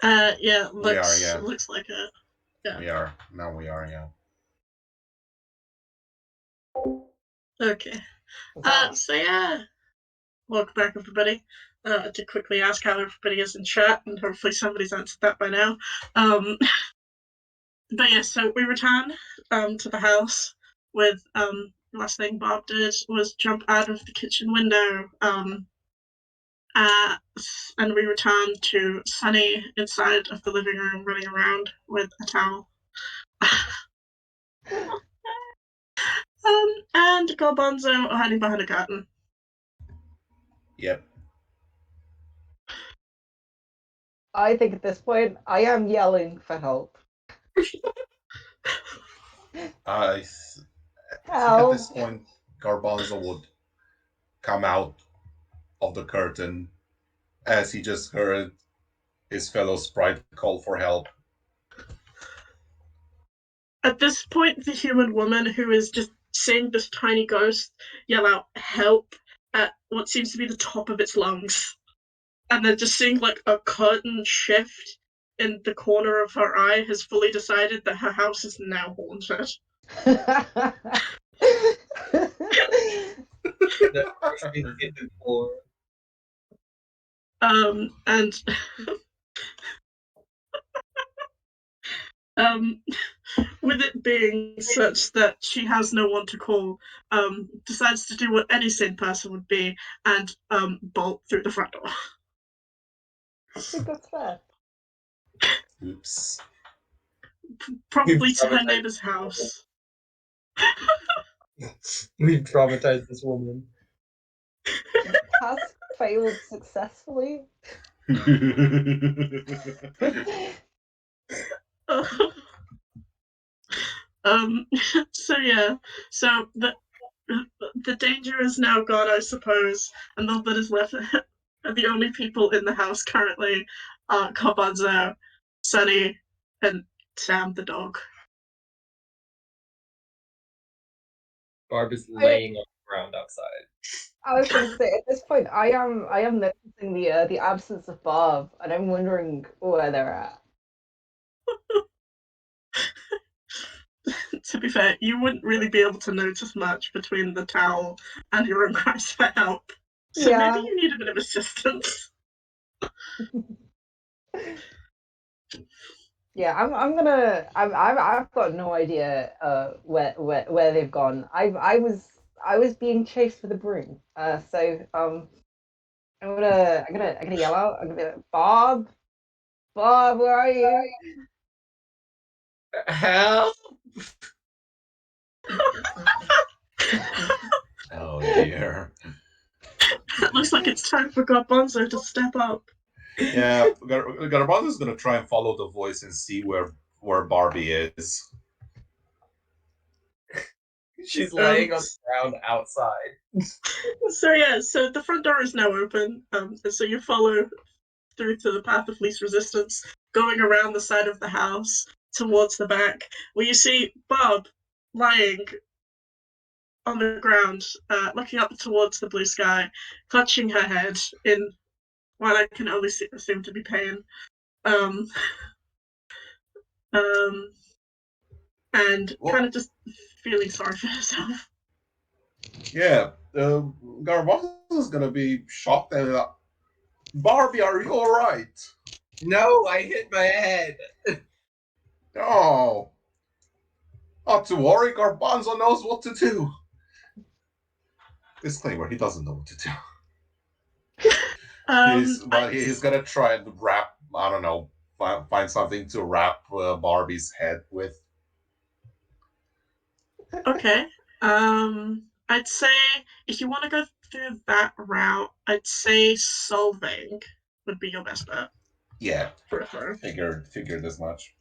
Yeah, We are, yeah. looks like it. Yeah. We are. Now we are, yeah. Okay. Huzzah. So yeah, welcome back, everybody. To quickly ask how everybody is in chat, and hopefully somebody's answered that by now. But yeah, so we return to the house with last thing Bob did was jump out of the kitchen window. And we return to Sunny inside of the living room running around with a towel. And Garbanzo hiding behind a curtain. Yep. I think at this point, I am yelling for help. I think at Help! this point, Garbanzo would come out of the curtain as he just heard his fellow sprite call for help. At this point, the human woman who is just seeing this tiny ghost yell out help at what seems to be the top of its lungs, and then just seeing like a curtain shift in the corner of her eye, has fully decided that her house is now haunted. And with it being such that she has no one to call, decides to do what any sane person would be and bolt through the front door. I think that's fair. Oops. Probably to her neighbor's house. We've traumatized this woman. Task failed successfully. So yeah, so the danger is now gone, I suppose, and all that is left are the only people in the house currently are Garbanzo, Sunny, and Sam the dog. Barb is laying on the ground outside. I was going to say, at this point, I am noticing the absence of Bob, and I'm wondering where they're at. To be fair, you wouldn't really be able to notice much between the towel and your own cries for help. So Yeah. maybe you need a bit of assistance. Yeah, I've got no idea where they've gone. I was being chased with a broom. So I'm gonna yell out. I'm gonna be like, Bob, where are you? Help! Oh dear. It looks like it's time for Garbanzo to step up. Yeah, Garbanzo's gonna try and follow the voice and see where Barbie is. She's laying on the ground outside. So yeah, so the front door is now open. And so you follow through to the path of least resistance, going around the side of the house towards the back, where you see Bob lying on the ground, looking up towards the blue sky, clutching her head in what I can only assume to be pain. Um, and kind of just feeling sorry for herself. Yeah, Garbanzo's gonna be shocked and Barbie, are you alright? No, I hit my head. No. Not to worry, Garbanzo knows what to do. Disclaimer, he doesn't know what to do. But he's gonna try and wrap, I don't know, find something to wrap Barbie's head with. Okay. I'd say if you want to go through that route, I'd say solving would be your best bet. Yeah, Prefer. figured as much.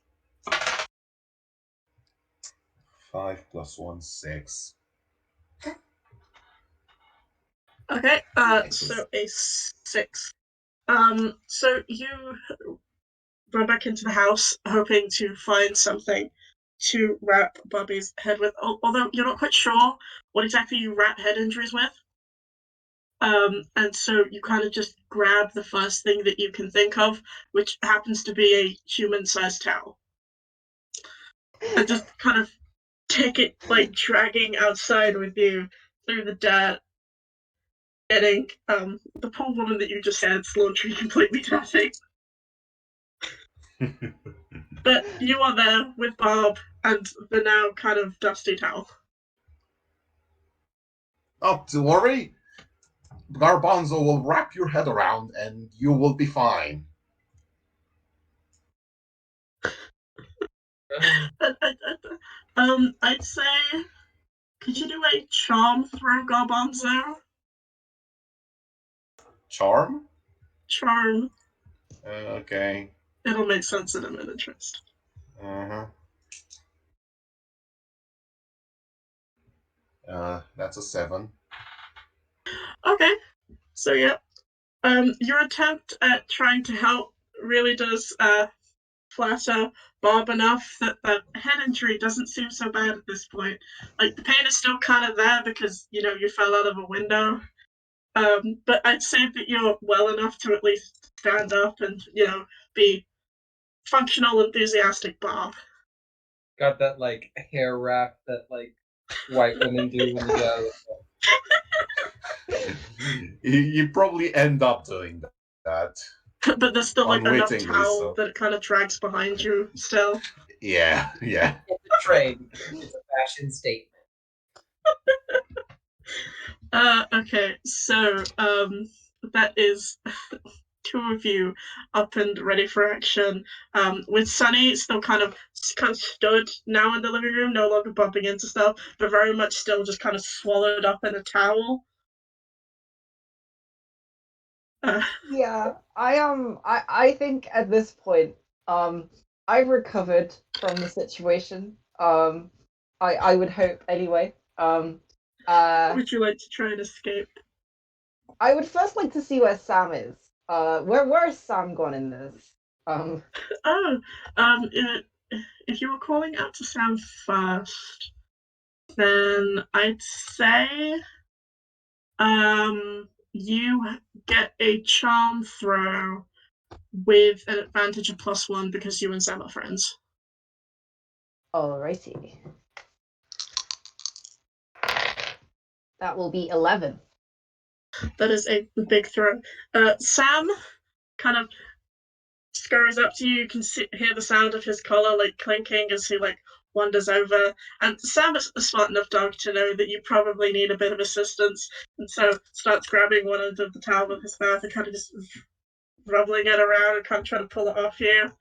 5 + 1 6. Okay. So a 6. So you run back into the house, hoping to find something to wrap Bobby's head with. Although you're not quite sure what exactly you wrap head injuries with. And so you kind of just grab the first thing that you can think of, which happens to be a human-sized towel, and just kind of take it, like, dragging outside with you through the dirt, getting the poor woman that you just had's laundry completely dirty. But you are there with Barb and the now kind of dusty towel. Not to worry. Garbanzo will wrap your head around and you will be fine. I'd say, could you do a charm throw, Garbanzo? Charm? Charm. Okay. It'll make sense in a minute, Trist. Uh-huh. That's a 7. Okay, so yeah. Your attempt at trying to help really does flatter Bob enough that the head injury doesn't seem so bad at this point. Like, the pain is still kind of there because, you know, you fell out of a window. But I'd say that you're well enough to at least stand up and, you know, be functional, enthusiastic Bob. Got that like hair wrap that like white women do when you go. You probably end up doing that. But there's still, like, enough Unwittingly, towel so. that it kind of drags behind you still. Yeah. It's a trade. It's a fashion statement. Okay, so that is 2 of you up and ready for action. With Sunny still kind of stood now in the living room, no longer bumping into stuff, but very much still just kind of swallowed up in a towel. Yeah, I think at this point, I've recovered from the situation. I would hope anyway. Would you like to try and escape? I would first like to see where Sam is. Where's Sam gone in this? Oh, if you were calling out to Sam first, then I'd say you get a charm throw with an advantage of +1 because you and Sam are friends. Alrighty. That will be 11. That is a big throw. Sam kind of scurries up to you. You can hear the sound of his collar like clinking as he like wanders over. And Sam is a smart enough dog to know that you probably need a bit of assistance, and so starts grabbing one end of the towel with his mouth and kind of just rubbling it around and kind of trying to pull it off you.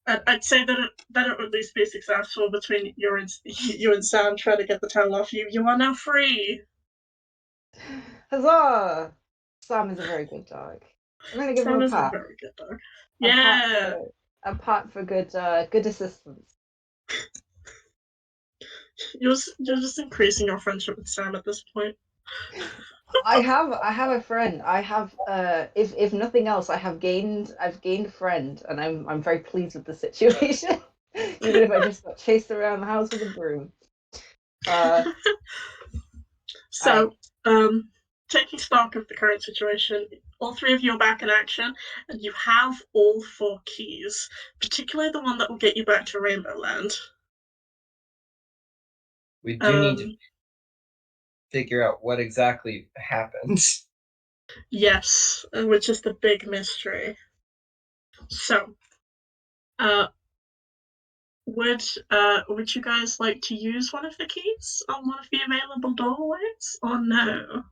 And I'd say that it would at least be successful between you and Sam trying to get the towel off you. You are now free. Huzzah! Sam is a very good dog. I'm gonna give him Sam a is a pat. very good dog. A pat Yeah. a pat for good assistance. You're just increasing your friendship with Sam at this point. I have a friend. I have if nothing else, I've gained a friend, and I'm very pleased with the situation. Even if I just got chased around the house with a broom. So, taking stock of the current situation, all 3 of you are back in action, and you have all 4 keys, particularly the one that will get you back to Rainbow Land. We do need to figure out what exactly happened. Yes, which is the big mystery. So, would you guys like to use one of the keys on one of the available doorways, or no?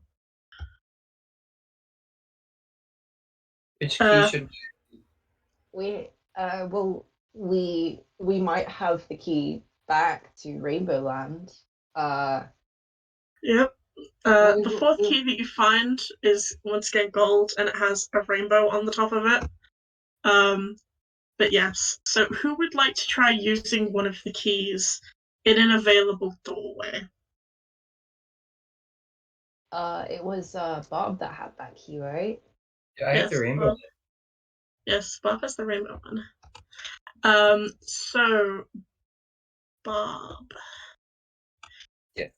Which key should We well we might have the key back to Rainbow Land. Yep. The 4th key that you find is once again gold, and it has a rainbow on the top of it. But yes, so who would like to try using one of the keys in an available doorway? It was Bob that had that key, right? Yeah, I have the rainbow. Bob. Yes, Bob has the rainbow one. So Bob. Yes.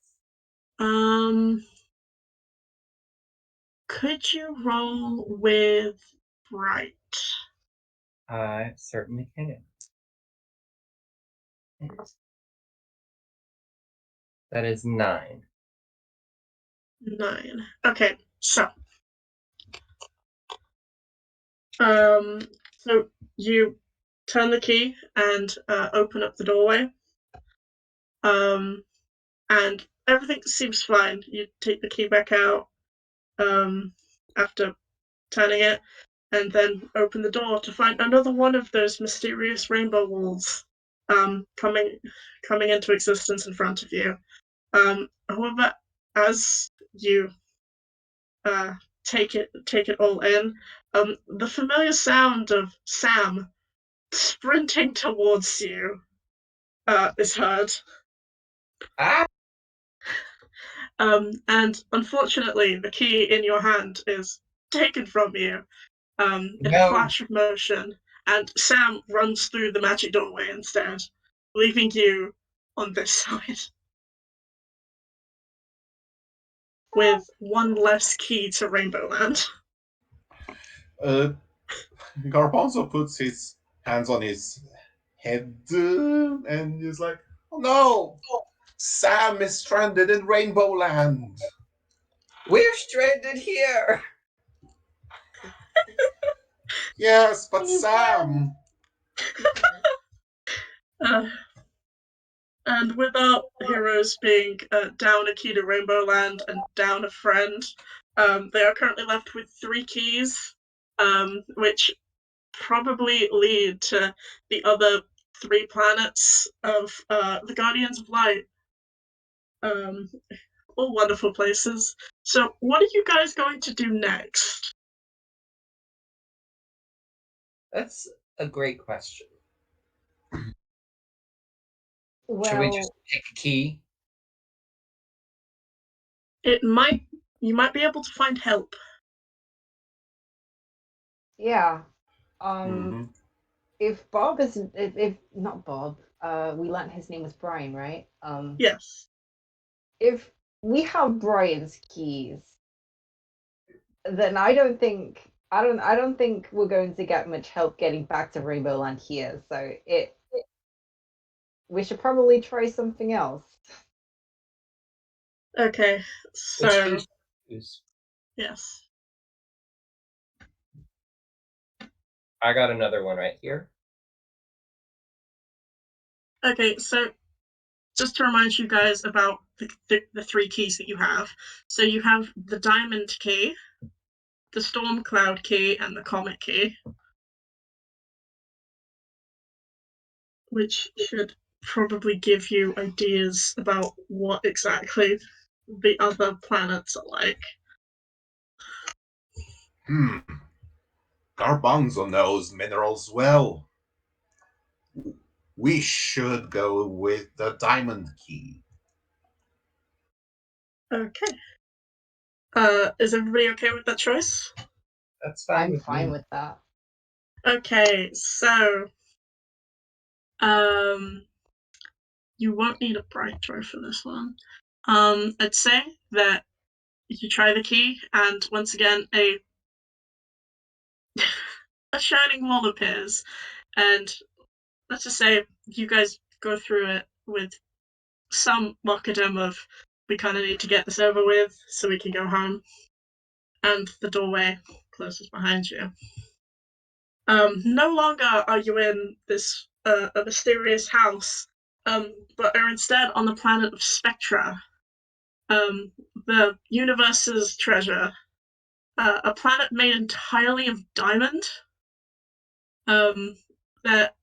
Could you roll with Bright? I certainly can. That is 9. 9. Okay, so you turn the key and open up the doorway. And everything seems fine. You take the key back out after turning it, and then open the door to find another one of those mysterious rainbow walls coming into existence in front of you. However, as you take it all in, the familiar sound of Sam sprinting towards you is heard. Ah! And unfortunately, the key in your hand is taken from you in a No. flash of motion, and Sam runs through the magic doorway instead, leaving you on this side with one less key to Rainbow Land. Garbanzo puts his hands on his head and is like, "Oh no! Sam is stranded in Rainbow Land." We're stranded here! Yes, but Sam. And with our heroes being down a key to Rainbow Land and down a friend, they are currently left with 3 keys, which probably lead to the other 3 planets of the Guardians of Light. All wonderful places. So, what are you guys going to do next? That's a great question. Well, Should we just pick a key? You might be able to find help. yeah. Mm-hmm. If Bob isn't, if not Bob, we learned his name was Brian, right? Yes. If we have Brian's keys, then I don't think we're going to get much help getting back to Rainbow Land here. So we should probably try something else. Okay, Which so key should we use? yes. I got another one right here. Okay, so just to remind you guys about the 3 keys that you have. So you have the Diamond key, the Storm Cloud key, and the Comet key, which should probably give you ideas about what exactly the other planets are like. Garbanzo knows minerals well. We should go with the diamond key. Okay. Is everybody okay with that choice? That's fine I'm with fine me. with that. Okay, so you won't need a bright draw for this one. I'd say that you try the key, and once again, a shining wall appears, and let's just say you guys go through it with some mockadam of we kind of need to get this over with so we can go home, and the doorway closes behind you. No longer are you in this a mysterious house, but are instead on the planet of Spectra, the universe's treasure, a planet made entirely of diamond, that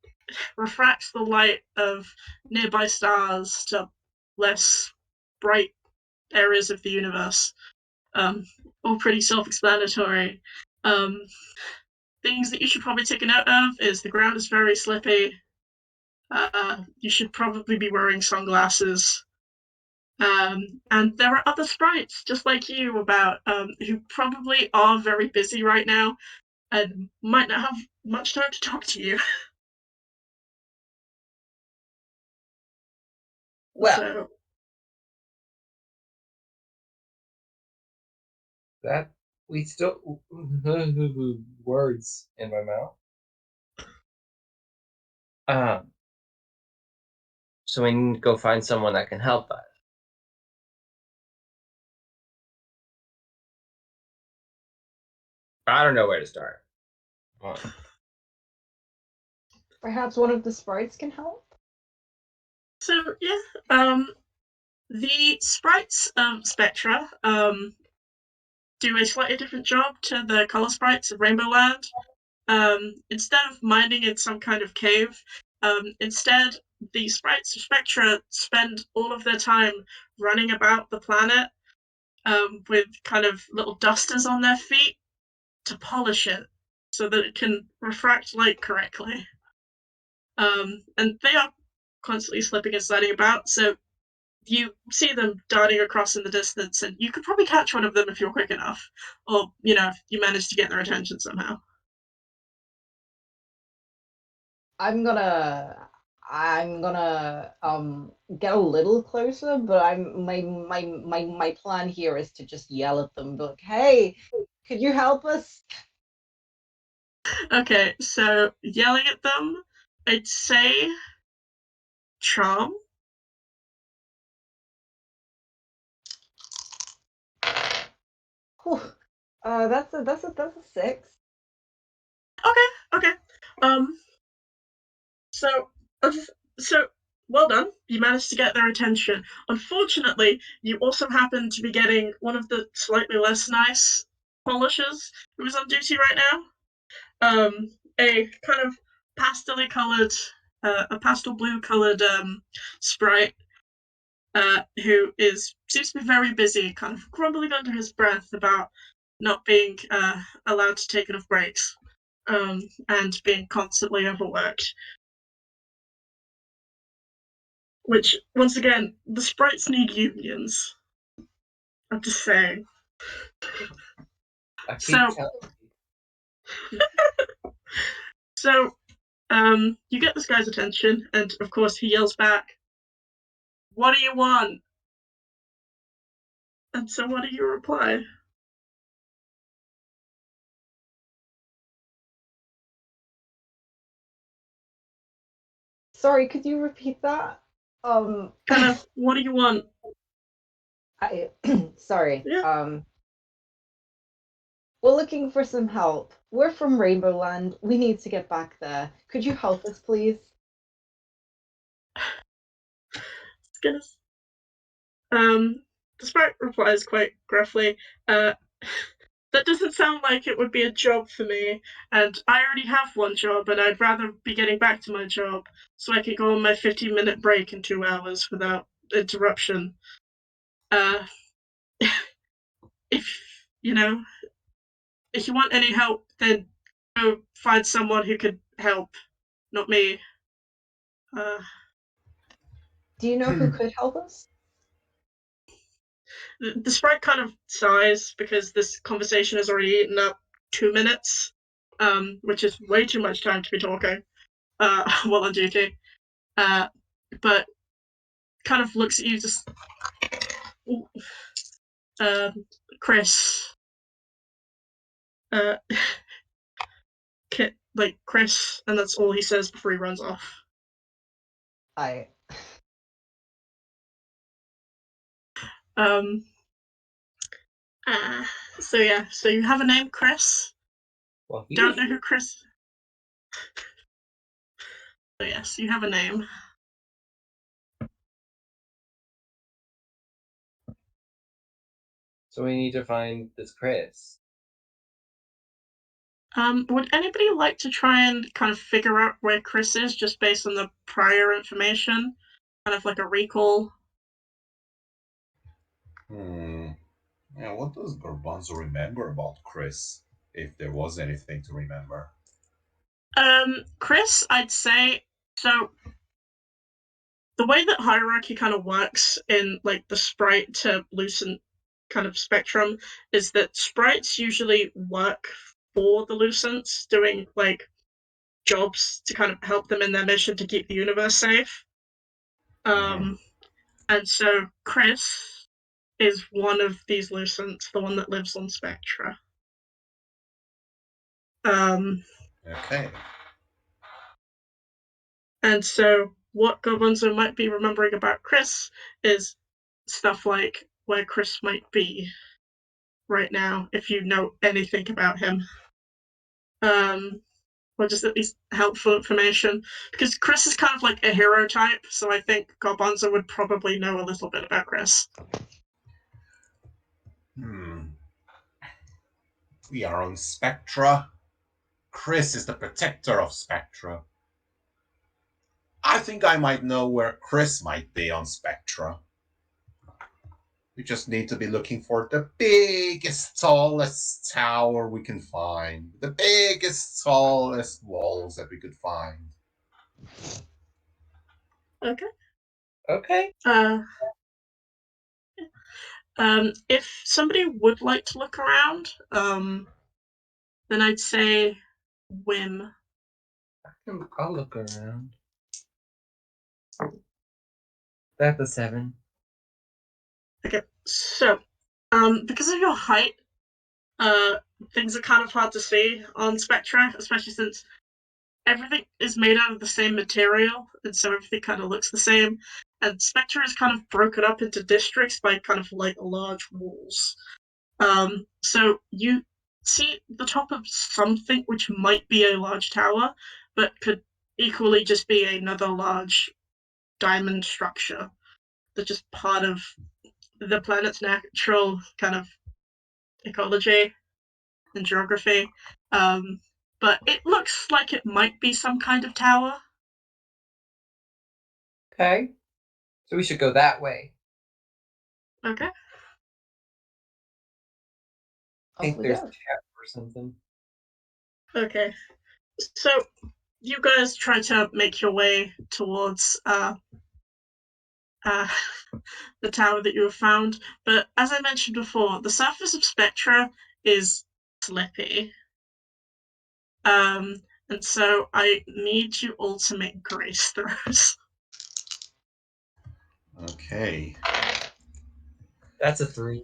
refracts the light of nearby stars to less bright areas of the universe. All pretty self-explanatory. Things that you should probably take a note of is the ground is very slippy. You should probably be wearing sunglasses. And there are other sprites just like you about who probably are very busy right now and might not have much time to talk to you. Well, So that We still words in my mouth. So we need to go find someone that can help us. I don't know where to start. Perhaps one of the sprites can help? So yeah, the sprites spectra do a slightly different job to the color sprites of Rainbow Land. Instead of mining in some kind of cave, instead the sprites of Spectra spend all of their time running about the planet with kind of little dusters on their feet to polish it so that it can refract light correctly. And they are constantly slipping and sliding about, so you see them darting across in the distance, and you could probably catch one of them if you're quick enough, or, if you manage to get their attention somehow. I'm gonna get a little closer, but my plan here is to just yell at them, be like, hey, could you help us? Okay, so yelling at them, I'd say charm. Whew. That's a 6. Okay. Um, so, so well done. You managed to get their attention. Unfortunately, you also happen to be getting one of the slightly less nice polishers who is on duty right now. A kind of a pastel blue colored sprite who seems to be very busy, kind of grumbling under his breath about not being allowed to take enough breaks and being constantly overworked. Which, once again, the sprites need unions. I'm just saying. I keep So, so you get this guy's attention, and of course he yells back, "What do you want?" And so, what do you reply? Sorry, could you repeat that? Kind of, what do you want? Sorry. Yeah. We're looking for some help. We're from Rainbow Land. We need to get back there. Could you help us, please? Goodness. The sprite replies quite gruffly, that doesn't sound like it would be a job for me, and I already have one job, and I'd rather be getting back to my job so I can go on my 15-minute break in 2 hours without interruption. Uh, if, you know, if you want any help, then go find someone who could help, not me. Do you know who could help us? The sprite kind of sighs because this conversation has already eaten up 2 minutes, which is way too much time to be talking while on duty. But kind of looks at you just, Chris, uh, like Chris, and that's all he says before he runs off. I Um, so yeah, so you have a name, Chris. Well, Don't know who Chris. So yes, you have a name. So we need to find this Chris. Would anybody like to try and kind of figure out where Chris is just based on the prior information? Kind of like a recall. Yeah, what does Garbanzo remember about Chris, if there was anything to remember? Chris, I'd say, so the way that hierarchy kind of works in like the sprite to lucent kind of spectrum is that sprites usually work for the lucents, doing like jobs to kind of help them in their mission to keep the universe safe. Mhm. And so Chris is one of these lucents, the one that lives on Spectra. Okay. And so what Garbanzo might be remembering about Chris is stuff like where Chris might be right now, if you know anything about him. Or just at least helpful information. Because Chris is kind of like a hero type, so I think Garbanzo would probably know a little bit about Chris. We are on Spectra. Chris is the protector of Spectra. I think I might know where Chris might be on Spectra. We just need to be looking for the biggest, tallest tower we can find. The biggest, tallest walls that we could find. Okay. Okay. If somebody would like to look around, then I'd say Whim. I'll look around. That's a 7. Okay, so, because of your height, things are kind of hard to see on Spectra, especially since everything is made out of the same material, and so everything kind of looks the same. And Spectra is kind of broken up into districts by kind of like large walls. So you see the top of something which might be a large tower, but could equally just be another large diamond structure that's just part of the planet's natural kind of ecology and geography. But it looks like it might be some kind of tower. Okay. So we should go that way. Okay. I think we there's go. a chapel or something. Okay. So you guys try to make your way towards the tower that you have found, but as I mentioned before, the surface of Spectra is slippy. And so I need you all to make grace throws. Okay. That's a 3.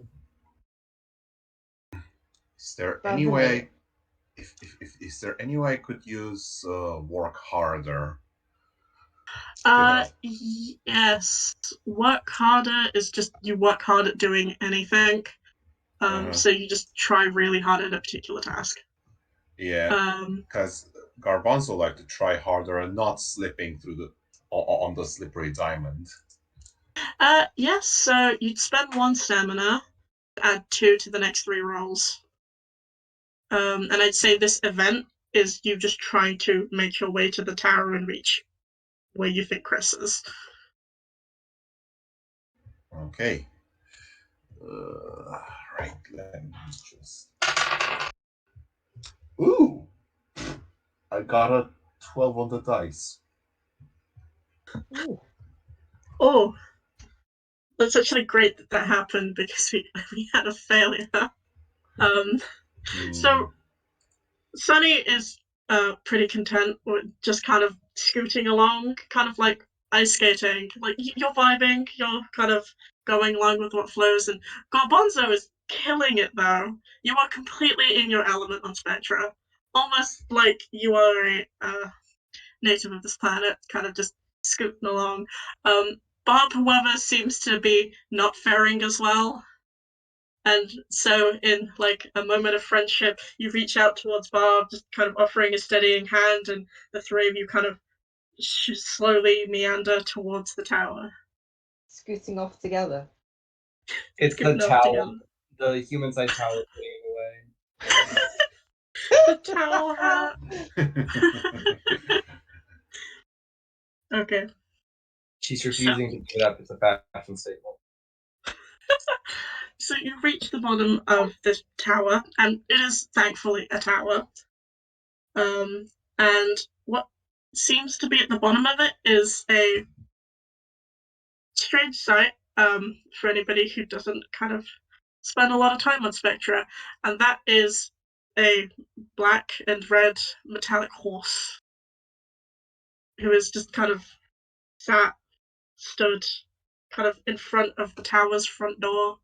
Is there Bad any for me. way? Is there any way I could use work harder? Yes. Work harder is just you work hard at doing anything. So you just try really hard at a particular task. Yeah, because Garbanzo like to try harder and not slipping through the on the slippery diamond. Yes, so you'd spend 1 stamina, add 2 to the next 3 rolls. And I'd say this event is you just trying to make your way to the tower and reach where you think Chris is. Okay. Right, let me just. Ooh! I got a 12 on the dice. Ooh. Oh, that's actually great that that happened because we had a failure. So Sunny is pretty content with just kind of scooting along, kind of like ice skating. Like you're vibing, you're kind of going along with what flows. And Garbanzo is killing it though. You are completely in your element on Spectra, almost like you are a native of this planet, kind of just scooting along. Bob, however, seems to be not faring as well. And so, in like a moment of friendship, you reach out towards Bob, just kind of offering a steadying hand, and the 3 of you kind of slowly meander towards the tower. Scooting off together. It's the Scooting off tower, together. the human-sized tower fleeing away. The towel hat. Okay. She's refusing to give it up. It's a fashion statement. So you reach the bottom of this tower, and it is thankfully a tower. And what seems to be at the bottom of it is a strange sight for anybody who doesn't kind of spend a lot of time on Spectra, and that is a black and red metallic horse who is just kind of stood kind of in front of the tower's front door,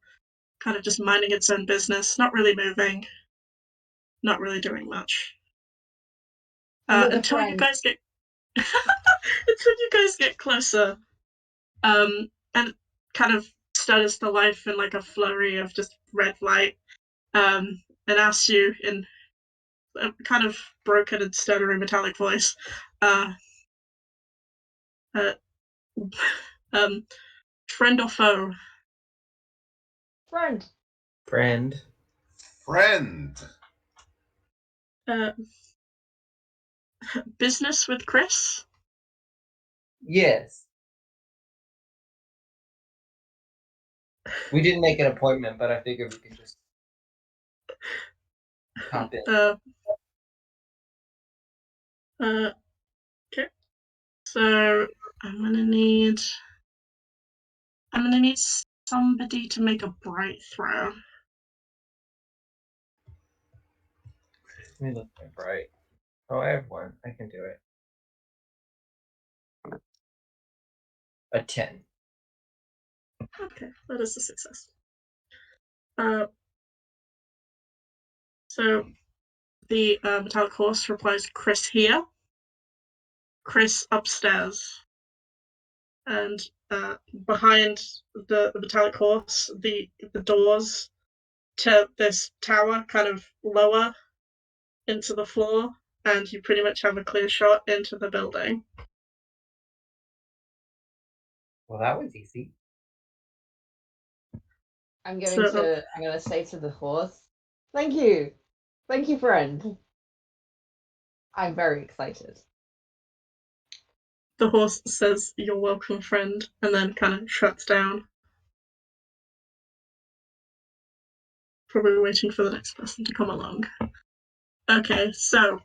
kind of just minding its own business, not really moving, not really doing much. Another until you friend. guys get until you guys get closer, and kind of stutters to life in like a flurry of just red light, and asks you in a kind of broken and stuttering metallic voice, uh, uh, um, friend or foe? Friend. Friend. Friend. Uh, business with Chris? Yes. We didn't make an appointment, but I figured we could just pop in. Okay. So I'm gonna need somebody to make a bright throw. Let me look at bright. Oh, I have one. I can do it. A 10. Okay, that is a success. So the metallic horse replies, Chris here. Chris upstairs. And behind the metallic horse, the doors to this tower kind of lower into the floor, and you pretty much have a clear shot into the building. Well, that was easy. I'm gonna say to the horse, thank you, friend. I'm very excited. The horse says, "You're welcome, friend," and then kind of shuts down. Probably waiting for the next person to come along. Okay, so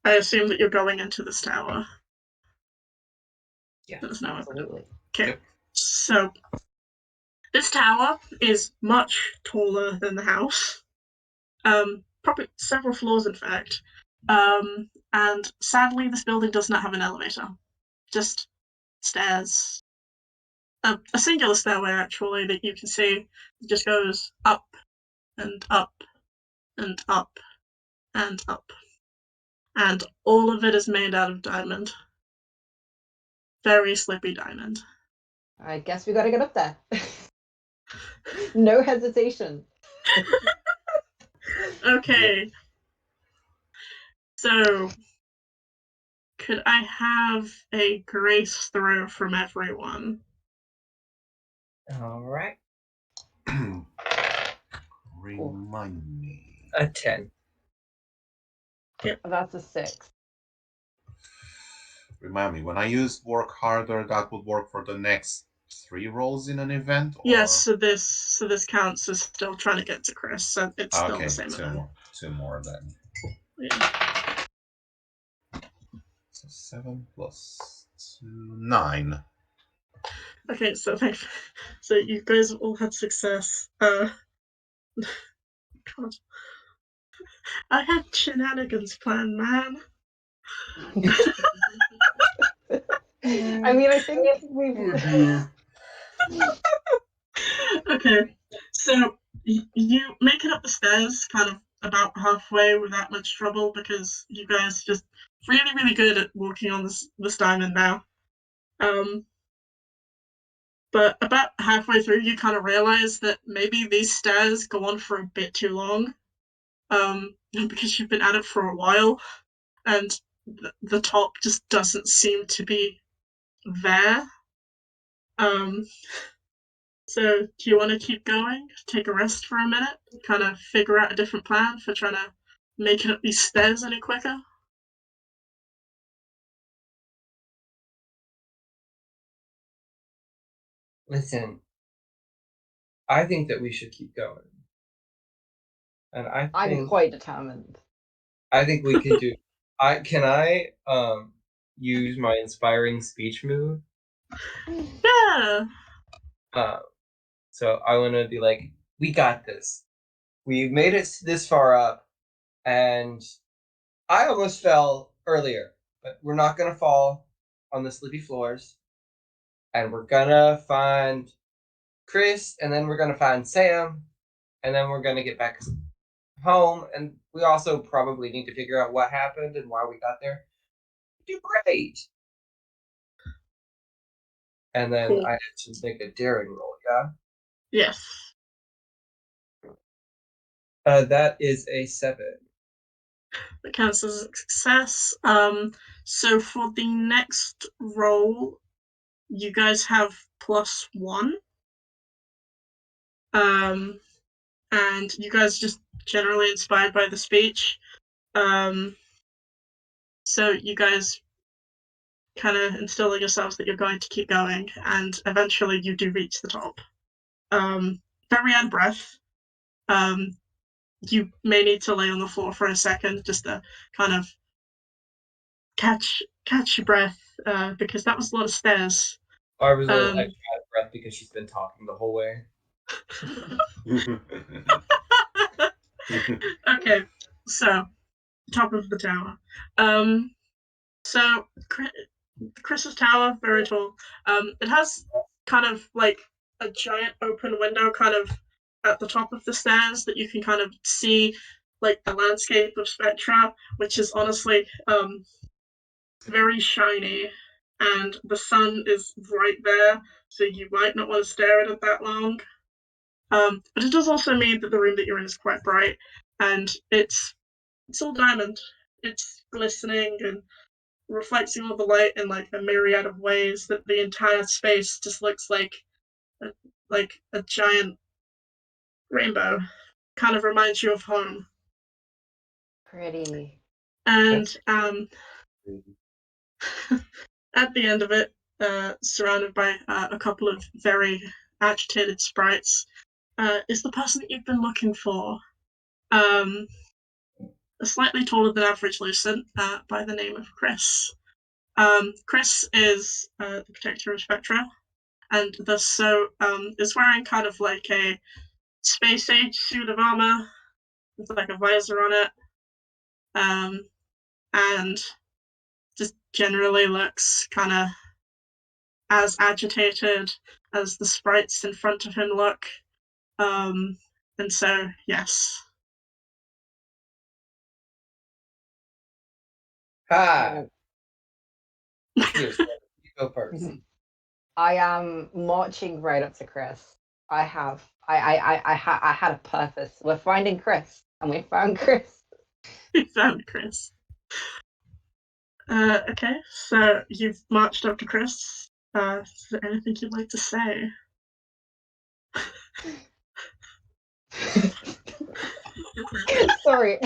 I assume that you're going into this tower. Yeah, That's now absolutely. Okay, Yep. so this tower is much taller than the house. Probably several floors, in fact. And sadly, this building does not have an elevator. Just stairs. A singular stairway, actually, that you can see. It just goes up and up and up and up. And all of it is made out of diamond. Very slippy diamond. I guess we gotta get up there. No hesitation. Okay. So, could I have a grace throw from everyone? All right. Remind me. A 10. That's a 6. Remind me, when I used work harder, that would work for the next 3 rolls in an event? Or... Yes, so this counts as still trying to get to Chris, so it's still okay, the same event. Two more then. Yeah. So 7 plus 2, 9. Okay, so so you guys all had success. God. I had shenanigans planned, man. I mean, I think we've. Okay, so you make it up the stairs kind of about halfway without much trouble because you guys just really, really good at walking on this diamond now. But about halfway through, you kind of realize that maybe these stairs go on for a bit too long, because you've been at it for a while, and the top just doesn't seem to be there. Um, so do you want to keep going? Take a rest for a minute? Kind of figure out a different plan for trying to make it up these stairs any quicker? Listen, I think that we should keep going. And I'm quite determined. I think we can do. Can I use my inspiring speech move? Yeah. So I want to be like, we got this. We've made it this far up, and I almost fell earlier, but we're not gonna fall on the slippy floors, and we're gonna find Chris, and then we're gonna find Sam, and then we're gonna get back home, and we also probably need to figure out what happened and why we got there. Do great. And then Cool. I have to make a daring roll, yeah? Yes. That is a 7. That counts as a success. So for the next roll, you guys have +1. And you guys just generally inspired by the speech. So you guys kind of instill in yourselves that you're going to keep going, and eventually you do reach the top. Very out of breath. You may need to lay on the floor for a second just to kind of catch your breath, because that was a lot of stairs. I was a little extra out of breath because she's been talking the whole way. Okay, so top of the tower. So Chris's tower, very tall. It has kind of like a giant open window kind of at the top of the stairs that you can kind of see like the landscape of Spectra, which is honestly very shiny, and the sun is right there, so you might not want to stare at it that long. But it does also mean that the room that you're in is quite bright, and it's all diamond. It's glistening and reflecting all the light in like a myriad of ways that the entire space just looks like a giant rainbow. Kind of reminds you of home. Pretty. And That's at the end of it, surrounded by a couple of very agitated sprites, is the person that you've been looking for. A slightly taller than average Lucent, by the name of Chris. Chris is the protector of Spectra, and thus so is wearing kind of like a space age suit of armor with like a visor on it, and just generally looks kind of as agitated as the sprites in front of him look. And so, yes. Ha! Cheers. You go first. I am marching right up to Chris. I had a purpose. We're finding Chris, and we found Chris. We found Chris. Okay, so you've marched up to Chris. Is there anything you'd like to say? Sorry.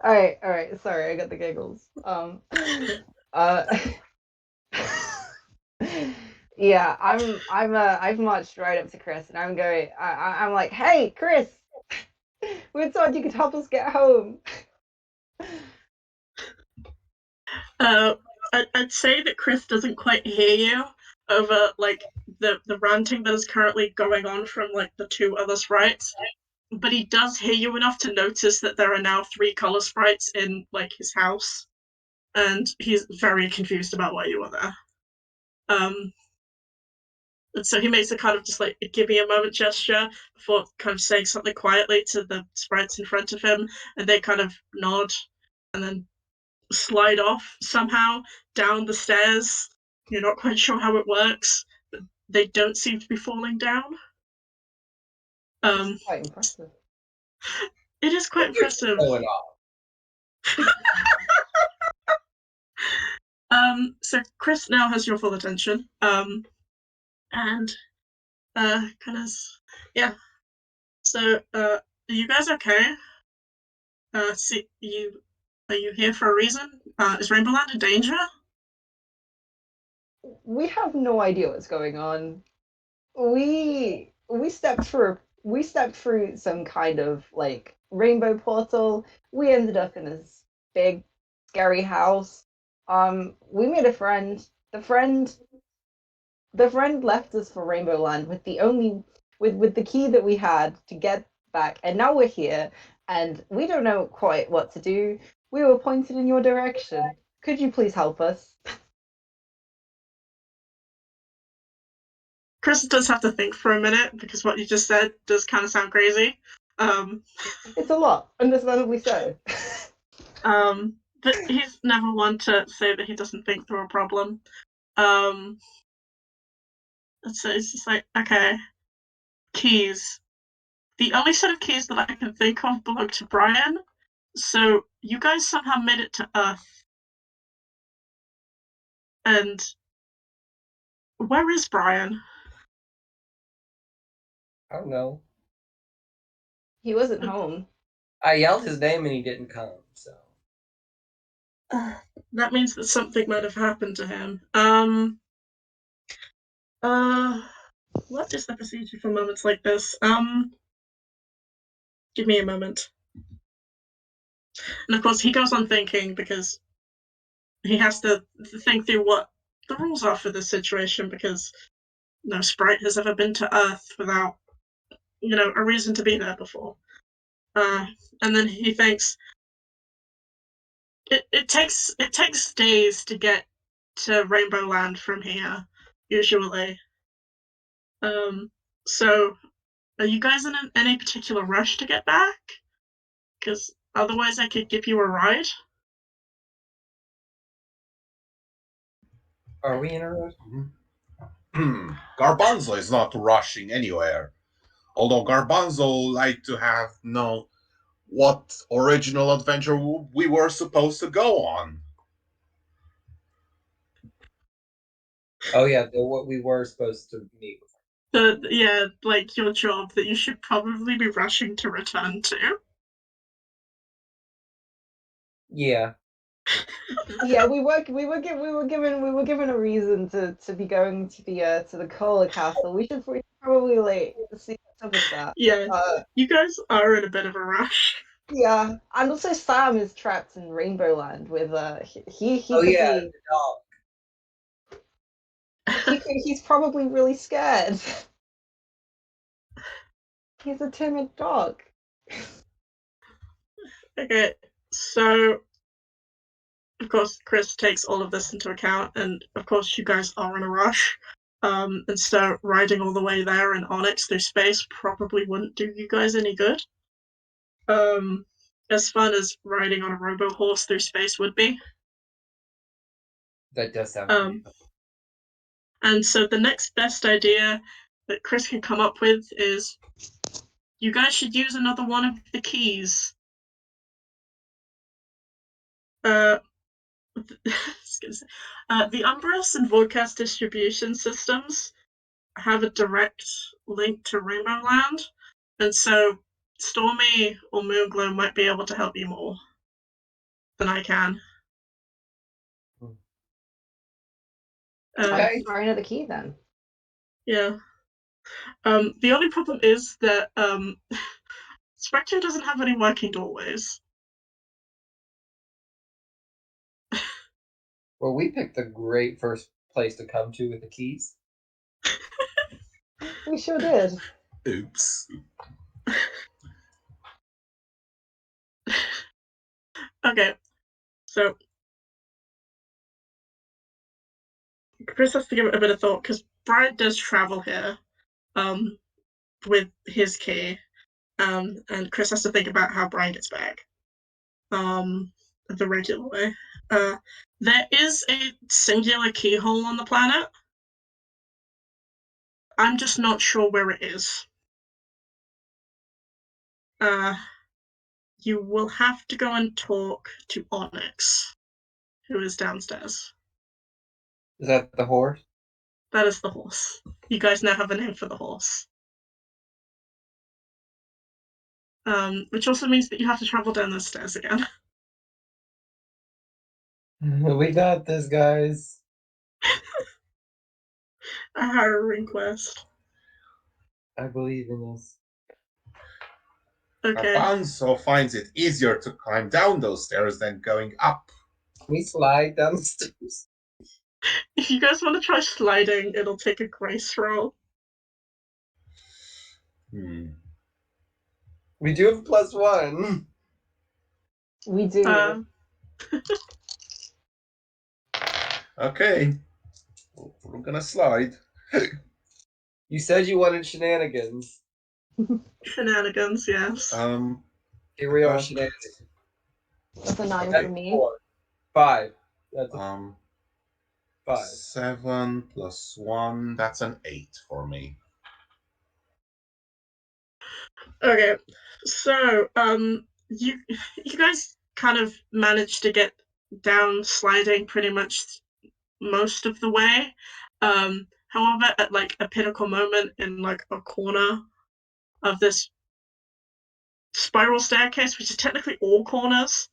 All right. Sorry, I got the giggles. Yeah, I've marched right up to Chris, and I'm going. I'm like, hey, Chris, we thought you could help us get home. I'd say that Chris doesn't quite hear you over like the ranting that is currently going on from like the two other sprites, but he does hear you enough to notice that there are now 3 color sprites in like his house, and he's very confused about why you are there. And so he makes a kind of just like give me a moment gesture before kind of saying something quietly to the sprites in front of him, and they kind of nod and then slide off somehow down the stairs. You're not quite sure how it works, but they don't seem to be falling down. It's quite impressive. It is quite impressive. Going off. So Chris now has your full attention. And kind of, yeah. So, are you guys okay? See, are you here for a reason? Is Rainbowland in danger? We have no idea what's going on. We stepped through some kind of like rainbow portal. We ended up in this big scary house. We made a friend. The friend left us for Rainbow Land with the key that we had to get back, and now we're here and we don't know quite what to do. We were pointed in your direction. Could you please help us? Chris does have to think for a minute because what you just said does kind of sound crazy. It's a lot, understandably so. But he's never one to say that he doesn't think through a problem. And so it's just like, okay, keys. The only set of keys that I can think of belong to Brian. So you guys somehow made it to Earth. And where is Brian? I don't know. He wasn't home. I yelled his name and he didn't come, so. That means that something might have happened to him. What is the procedure for moments like this? Give me a moment. And of course, he goes on thinking because he has to think through what the rules are for this situation because no sprite has ever been to Earth without, a reason to be there before. And then he thinks it takes days to get to Rainbow Land from here, usually. So are you guys in any particular rush to get back? Because otherwise I could give you a ride. Are we in a rush? Garbanzo is not rushing anywhere. Although Garbanzo like to have know what original adventure we were supposed to go on. Oh yeah, what we were supposed to meet with. Like your job that you should probably be rushing to return to. Yeah. Yeah, we were given a reason to be going to the Cola Castle. We should probably like see what's up with that. Yeah, you guys are in a bit of a rush. Yeah, and also Sam is trapped in Rainbow Land with he Oh could yeah, be the dog. he's probably really scared. He's a timid dog. Okay, so of course Chris takes all of this into account, and of course you guys are in a rush. And so riding all the way there in Onyx through space probably wouldn't do you guys any good. As fun as riding on a robo horse through space would be. That does sound pretty fun. And so the next best idea that Chris can come up with is you guys should use another one of the keys. The Umbrus and Vodcast distribution systems have a direct link to Rainbow Land, and so Stormy or Moonglow might be able to help you more than I can. Okay. Try another key then. Yeah. The only problem is that Spectre doesn't have any working doorways. Well, we picked a great first place to come to with the keys. We sure did. Oops. Okay, so Chris has to give it a bit of thought because Brian does travel here with his key, and Chris has to think about how Brian gets back the regular way. There is a singular keyhole on the planet. I'm just not sure where it is. You will have to go and talk to Onyx, who is downstairs. Is that the horse? That is the horse. You guys now have a name for the horse. Which also means that you have to travel down those stairs again. We got this, guys. A harrowing quest. I believe in this. Okay. Garbanzo finds it easier to climb down those stairs than going up. We slide down the stairs. If you guys want to try sliding, it'll take a grace roll. We do have +1. We do. Okay. We're gonna slide. You said you wanted shenanigans. Shenanigans, yes. Here we are, shenanigans. That's a 9 That's for me. 4. 5. That's a 5. 7 plus 1, that's an 8 for me. Okay, so you guys kind of managed to get down sliding pretty much most of the way. However, at like a pinnacle moment in like a corner of this spiral staircase, which is technically all corners,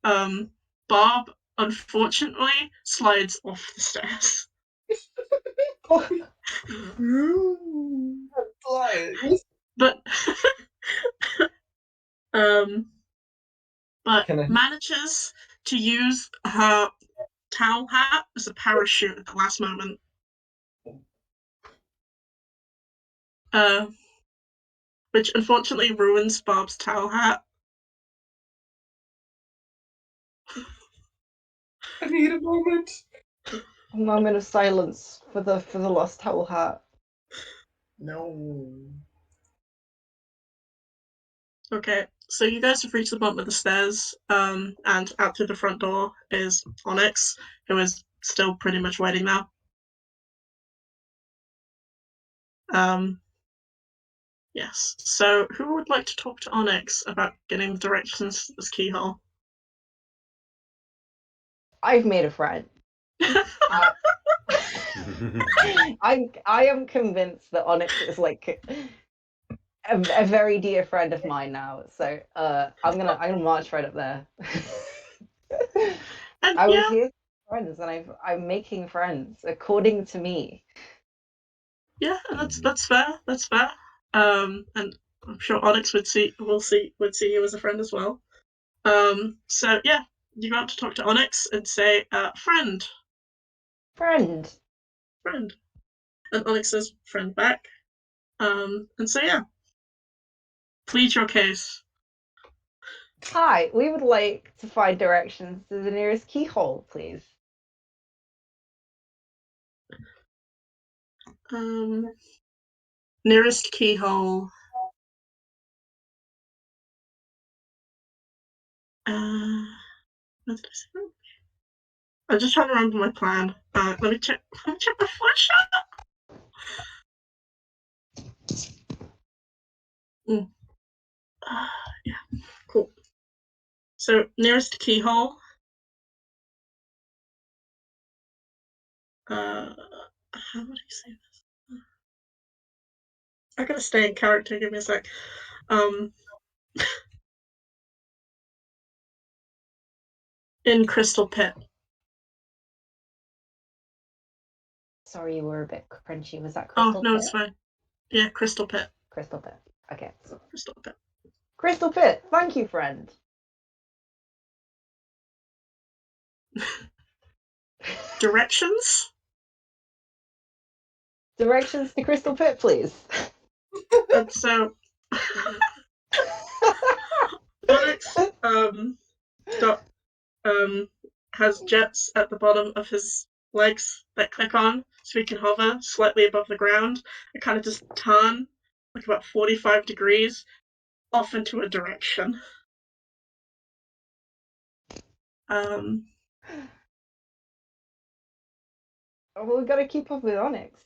Bob unfortunately slides off the stairs. But but Can I? manages to use her towel hat as a parachute at the last moment. Which unfortunately ruins Bob's towel hat. I need a moment. A moment of silence for the lost towel hat. No. Okay, so you guys have reached the bottom of the stairs, and out through the front door is Onyx, who is still pretty much waiting now. Yes. So who would like to talk to Onyx about getting the directions to this keyhole? I've made a friend. I am convinced that Onyx is like a very dear friend of mine now. So I'm gonna march right up there. And I was yeah, here for friends, and I'm making friends according to me. yeah, and that's fair. That's fair. And I'm sure Onyx would see you as a friend as well. So yeah, you go out to talk to Onyx and say, friend, Friend. friend. And Onyx says friend back. And so yeah. Plead your case. Hi, we would like to find directions to the nearest keyhole, please. Nearest keyhole. What did I say? I'm just trying to remember my plan. Let me check my flashlight. Yeah, cool. So nearest keyhole. How would you say this? I gotta stay in character. Give me a sec. In Crystal Pit. Sorry, you were a bit crunchy. Was that Oh Crystal no, Pit? it's fine. Yeah, Crystal Pit. Crystal Pit. Okay. Crystal Pit. Crystal Pit. Thank you, friend. Directions. Directions to Crystal Pit, please. And so Onyx got has jets at the bottom of his legs that click on so he can hover slightly above the ground and kind of just turn like about 45 degrees off into a direction. Well, we gotta keep up with Onyx.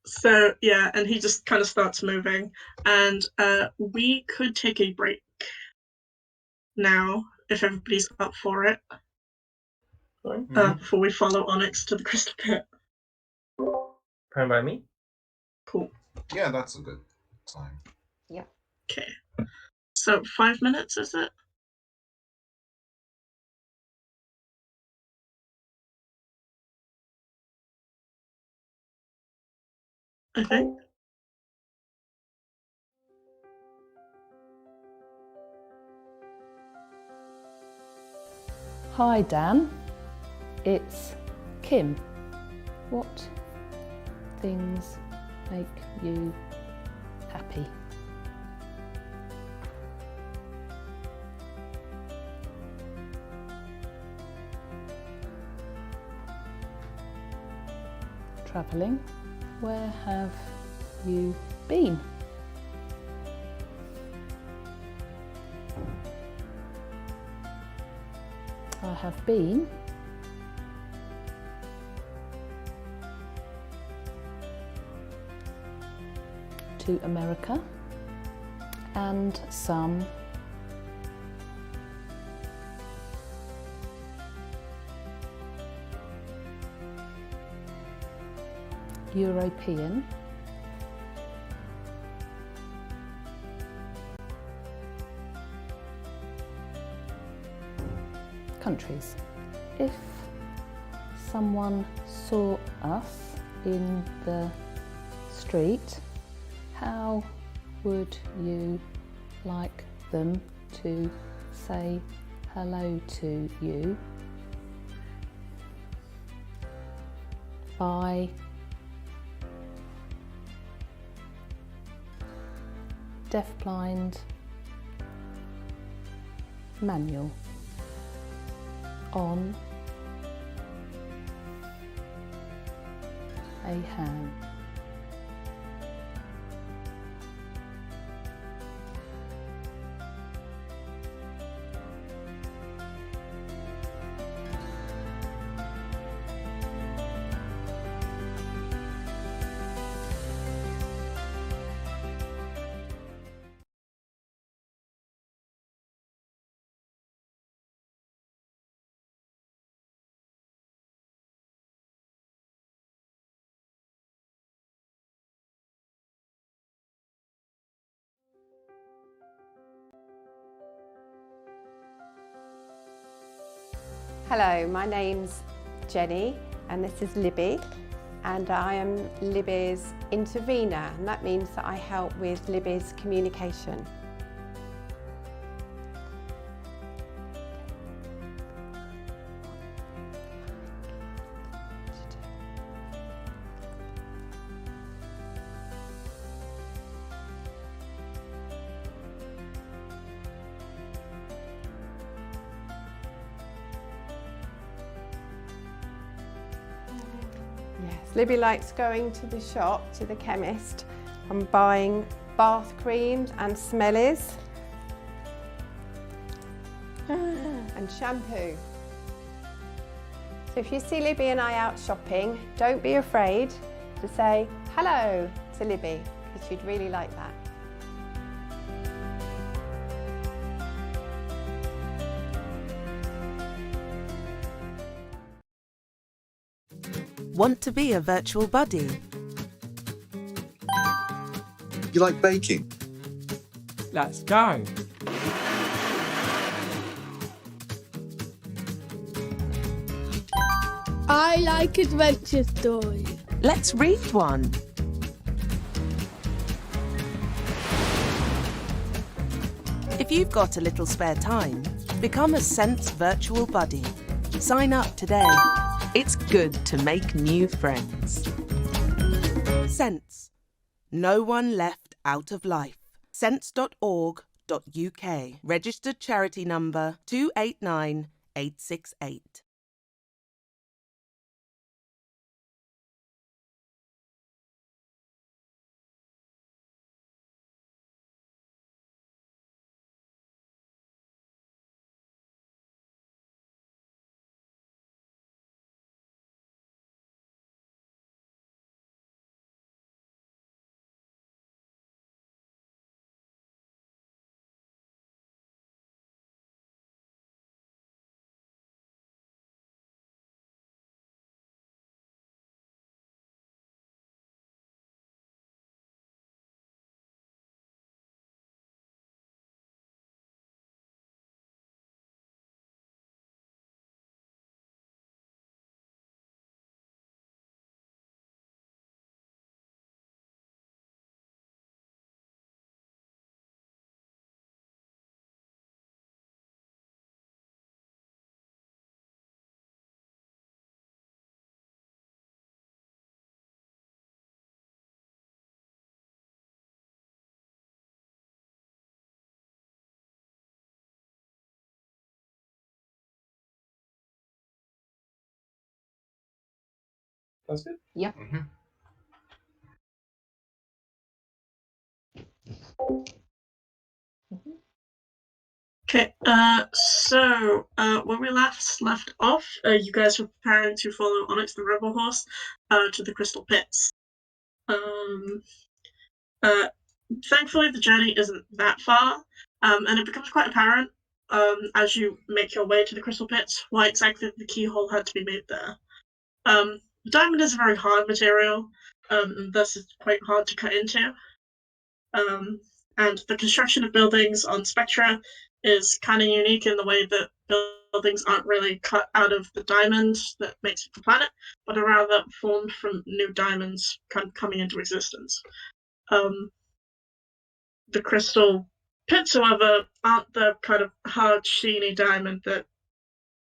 So yeah, and he just kind of starts moving, and we could take a break now if everybody's up for it. Before we follow Onyx to the Crystal Pit. Fine by me. Cool. Yeah, that's a good time. Yeah. Okay. So 5 minutes, is it? I think. Hi Dan, it's Kim. What things make you happy? Travelling, Where have you been? I have been to America and some European countries. If someone saw us in the street, how would you like them to say hello to you? By deafblind manual on a hand. Hello, my name's Jenny and this is Libby, and I am Libby's intervener, and that means that I help with Libby's communication. Yes, Libby likes going to the shop, to the chemist, and buying bath creams and smellies and shampoo. So if you see Libby and I out shopping, don't be afraid to say hello to Libby, because she'd really like that. Want to be a virtual buddy? You like baking? Let's go. I like adventure stories. Let's read one. If you've got a little spare time, become a Sense virtual buddy. Sign up today. It's good to make new friends. Sense. No one left out of life. sense.org.uk. Registered charity number 289868. That's good. Yep. Mhm. Okay, so when we last left off, you guys were preparing to follow Onyx the Rebel Horse to the Crystal Pits. Thankfully, the journey isn't that far, and it becomes quite apparent as you make your way to the Crystal Pits why exactly the keyhole had to be made there. Diamond is a very hard material, and thus it's quite hard to cut into. And the construction of buildings on Spectra is kind of unique in the way that buildings aren't really cut out of the diamond that makes up the planet, but are rather formed from new diamonds coming into existence. The crystal pits, however, aren't the kind of hard, sheeny diamond that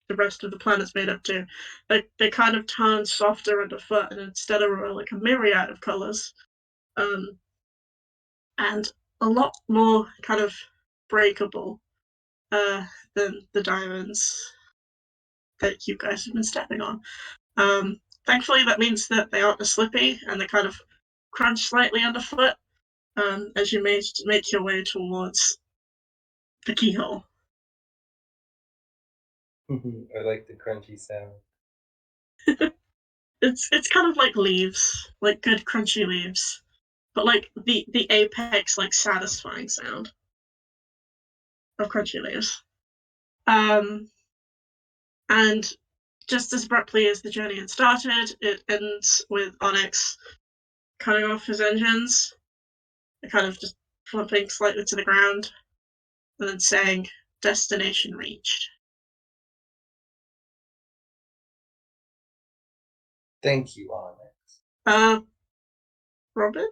the rest of the planet's made up to. They kind of turn softer underfoot, and instead are like a myriad of colors. And a lot more kind of breakable than the diamonds that you guys have been stepping on. Thankfully, that means that they aren't as slippy and they kind of crunch slightly underfoot as you make your way towards the keyhole. I like the crunchy sound. It's kind of like leaves, like good crunchy leaves, but like the apex, like satisfying sound of crunchy leaves. And just as abruptly as the journey had started, it ends with Onyx cutting off his engines, kind of just flipping slightly to the ground, and then saying, "Destination reached." Thank you, Onyx. Robin?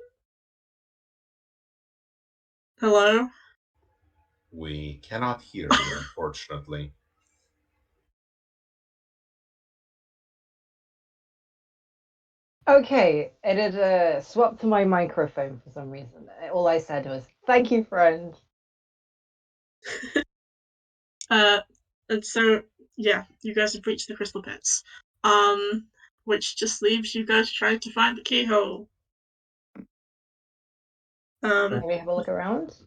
Hello? We cannot hear you, unfortunately. Okay, it had swapped to my microphone for some reason. All I said was, "Thank you, friend." And so, yeah, you guys have reached the Crystal Pits. Which just leaves you guys trying to find the keyhole. Can we have a look around?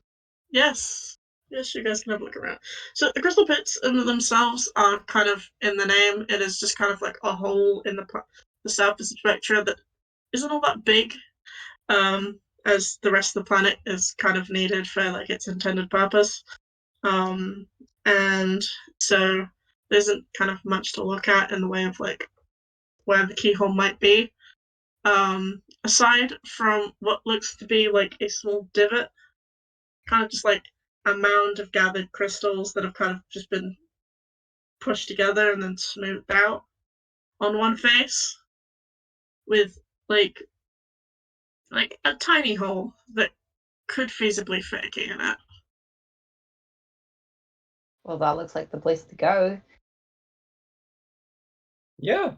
Yes. Yes, you guys can have a look around. So the Crystal Pits in themselves are kind of in the name. It is just kind of like a hole in the surface of Spectra that isn't all that big, as the rest of the planet is kind of needed for like its intended purpose. And so there isn't kind of much to look at in the way of like where the keyhole might be. Aside from what looks to be like a small divot, kind of just like a mound of gathered crystals that have kind of just been pushed together and then smoothed out on one face, with like a tiny hole that could feasibly fit a key in it. Well, that looks like the place to go. Yeah.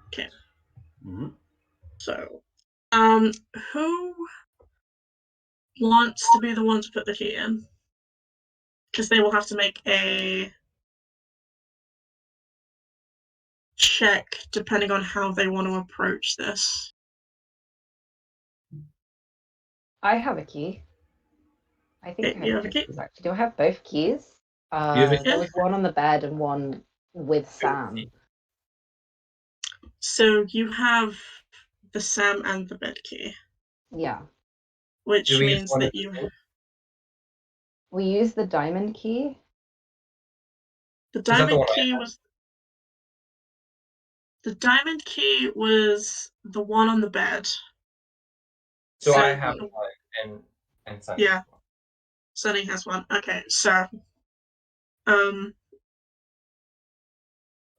Okay. Mm-hmm. So, who wants to be the one to put the key in? Because they will have to make a check depending on how they want to approach this. I have a key. I think I You have have a two key? keys, actually. Do I have both keys? You have a There was one on the bed and one with Sam. So you have the Sam and the bed key, Yeah. which Do we use means one that of the We used the diamond key. the that the diamond one I key had? was the diamond key was the one on the bed. So I So have one and Sunny. yeah, Sunny has one. Okay, so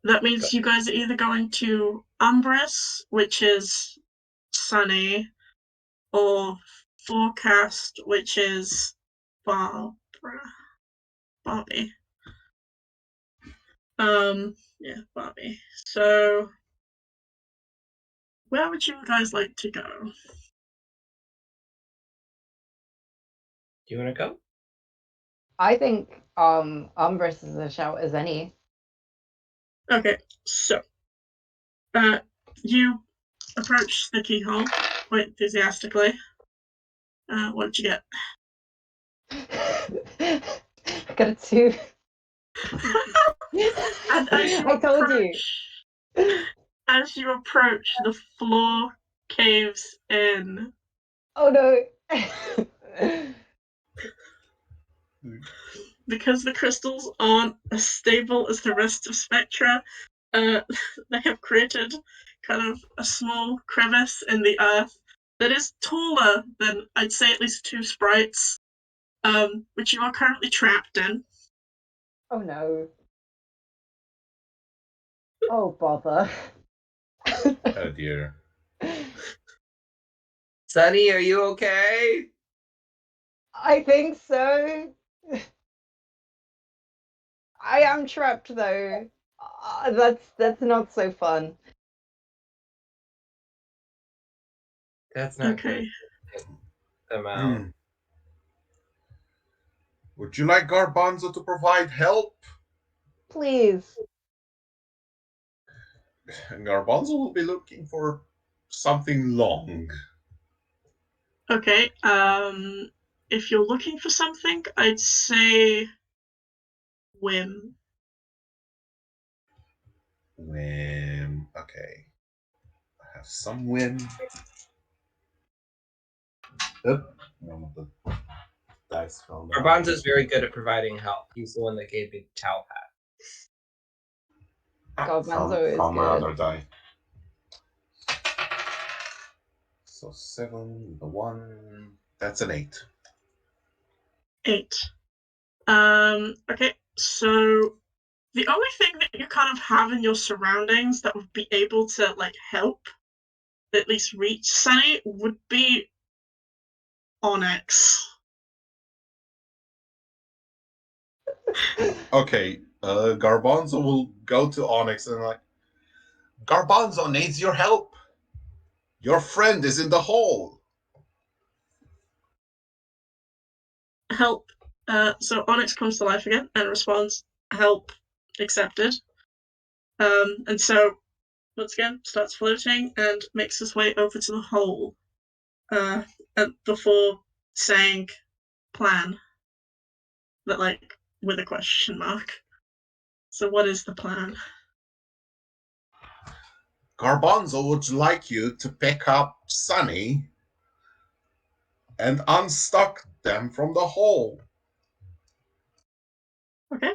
that means you guys are either going to Umbrus, which is Sunny, or Forecast, which is Barbie. Yeah, Barbie. So where would you guys like to go? Do you want to go? I think Umbrus is a shout as any. Okay, so you approach the keyhole quite enthusiastically. What did you get? I got a 2. And as you I told you. As you approach, the floor caves in. Oh no. Because the crystals aren't as stable as the rest of Spectra, they have created kind of a small crevice in the earth that is taller than, I'd say, at least 2 sprites, which you are currently trapped in. Oh no. Oh bother. Oh dear. Sunny, are you okay? I think so. I am trapped though. That's not so fun. That's not Okay. good. Them out. Would you like Garbanzo to provide help? Please. Garbanzo will be looking for something long. Okay, if you're looking for something, I'd say whim. Whim. Okay. I have some whim. Oop. One of the dice fell down. Garbanzo's very good at providing help. He's the one that gave me the towel hat. Garbanzo is found my good. other die. So 7, the 1. That's an 8. 8. Okay, so the only thing that you kind of have in your surroundings that would be able to, like, help at least reach Sunny would be Onyx. Okay, Garbanzo will go to Onyx and like, Garbanzo needs your help. Your friend is in the hole. Help. So Onyx comes to life again and responds, help accepted. And so, once again, starts floating and makes his way over to the hole. Before saying plan, but like with a question mark. So what is the plan? Garbanzo would like you to pick up Sunny and unstuck them from the hole. Okay.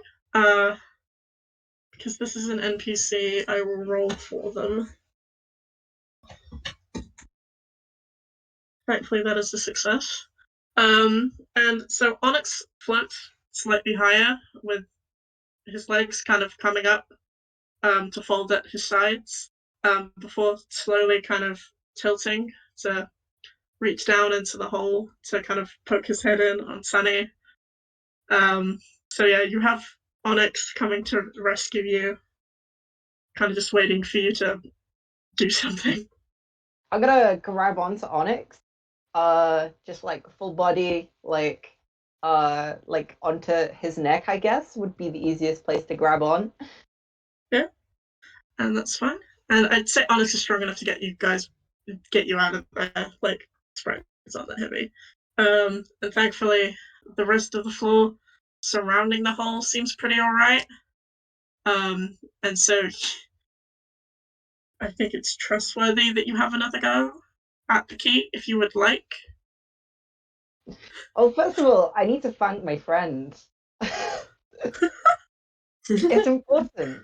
Because this is an NPC, I will roll for them. Thankfully, that is a success. And so Onyx floats slightly higher with his legs kind of coming up to fold at his sides before slowly kind of tilting to reach down into the hole to kind of poke his head in on Sunny. So yeah, you have Onyx coming to rescue you, kind of just waiting for you to do something. I'm gonna grab onto Onyx. Just like full body, like onto his neck, I guess, would be the easiest place to grab on. Yeah, and that's fine. And I'd say Onyx is strong enough to get you out of there. Like, it's not that heavy. And thankfully, the rest of the floor surrounding the hole seems pretty alright. And so I think it's trustworthy that you have another go at the key if you would like. Oh, first of all, I need to thank my friend. It's important.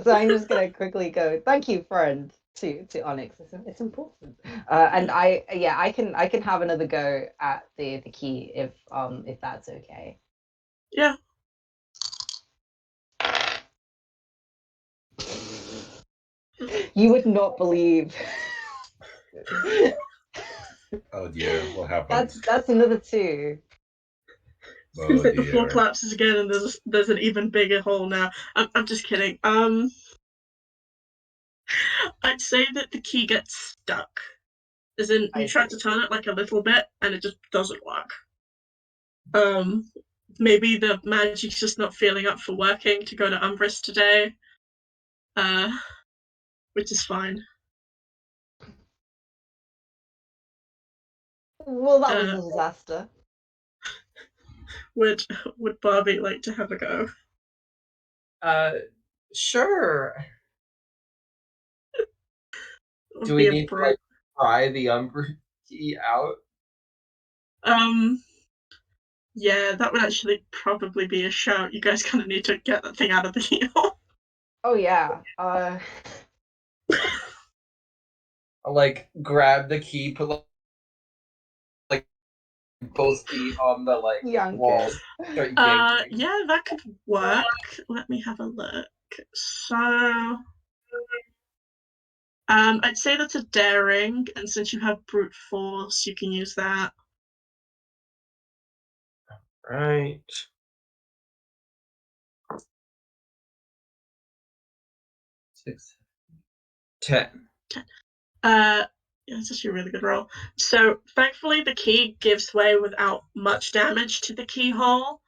So I'm just gonna quickly go, thank you, friend, to Onyx. It's important. And I can have another go at the key if that's okay. Yeah. You would not believe. Oh dear, what happened? That's another 2. Oh The floor dear. collapses again, and there's an even bigger hole now. I'm just kidding. I'd say that the key gets stuck. As in, you try to turn it like a little bit, and it just doesn't work. Maybe the magic's just not feeling up for working to go to Umbris today. Which is fine. Well, that was a disaster. Would Barbie like to have a go? Sure. Do Be we a need to like pry the Umbra key out? Yeah, that would actually probably be a shout. You guys kind of need to get that thing out of the keyhole. Oh yeah. I'll like grab the key, put like both feet on the like Yank wall, it. start yanking. Yeah, that could work. Let me have a look. So, I'd say that's a daring, and since you have brute force, you can use that. Right. 6, 10. Yeah, it's actually a really good roll. So, thankfully, the key gives way without much damage to the keyhole.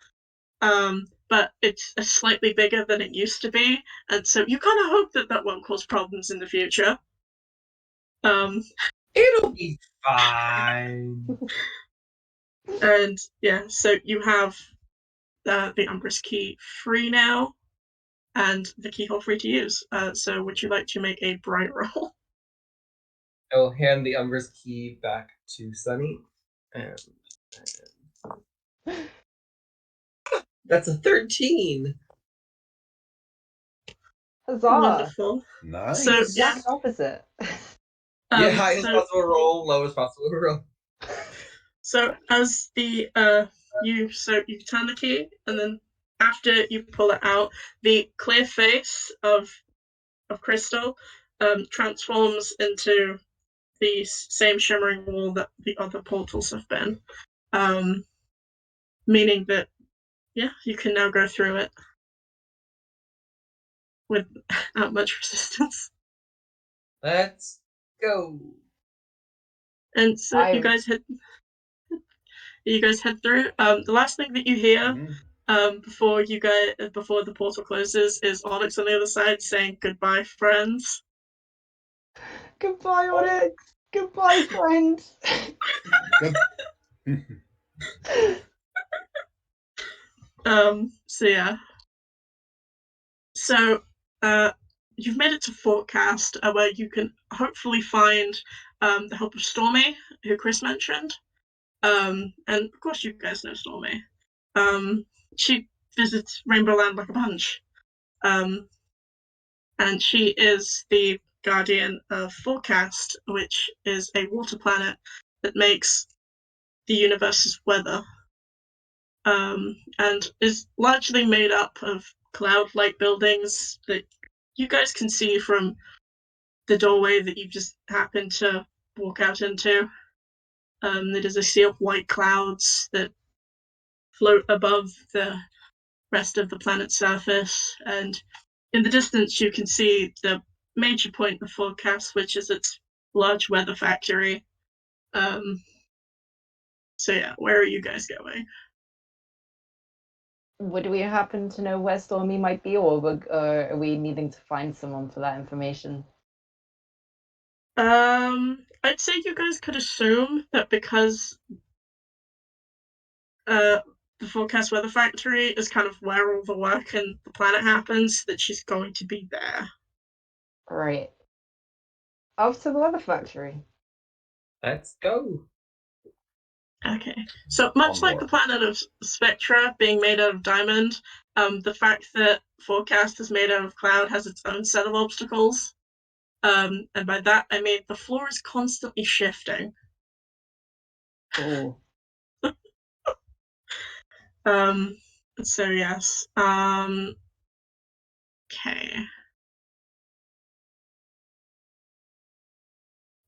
But it's slightly bigger than it used to be, and so you kind of hope that that won't cause problems in the future. It'll be fine. And yeah, so you have the Umbrus key free now, and the keyhole free to use. So would you like to make a bright roll? I will hand the Umbra's key back to Sunny, and that's a 13. Huzzah! Wonderful. Nice. So, Exact opposite. Highest possible roll, lowest possible roll. So as the you turn the key, and then after you pull it out, the clear face of crystal transforms into the same shimmering wall that the other portals have been, meaning that you can now go through it without much resistance. Let's go. And so you guys head through. The last thing that you hear before the portal closes is Onyx on the other side saying goodbye, friends. Goodbye, Onyx. Goodbye, friends. So yeah. So you've made it to Forecast, where you can hopefully find the help of Stormy, who Chris mentioned. And of course you guys know Stormy. She visits Rainbow Land like a bunch. And she is the guardian of Forecast, which is a water planet that makes the universe's weather. And is largely made up of cloud-like buildings that you guys can see from the doorway that you just happened to walk out into. It is a sea of white clouds that float above the rest of the planet's surface, and in the distance you can see the major point of Forecast, which is its large weather factory. So yeah, where are you guys going? Would we happen to know where Stormy might be, or are we needing to find someone for that information? I'd say you guys could assume that because the Forecast Weather Factory is kind of where all the work and the planet happens, that she's going to be there. Right. Off to the weather factory. Let's go. Okay. So much like the planet of Spectra being made out of diamond, the fact that Forecast is made out of cloud has its own set of obstacles. And by that I mean the floor is constantly shifting. Oh. So yes. Okay.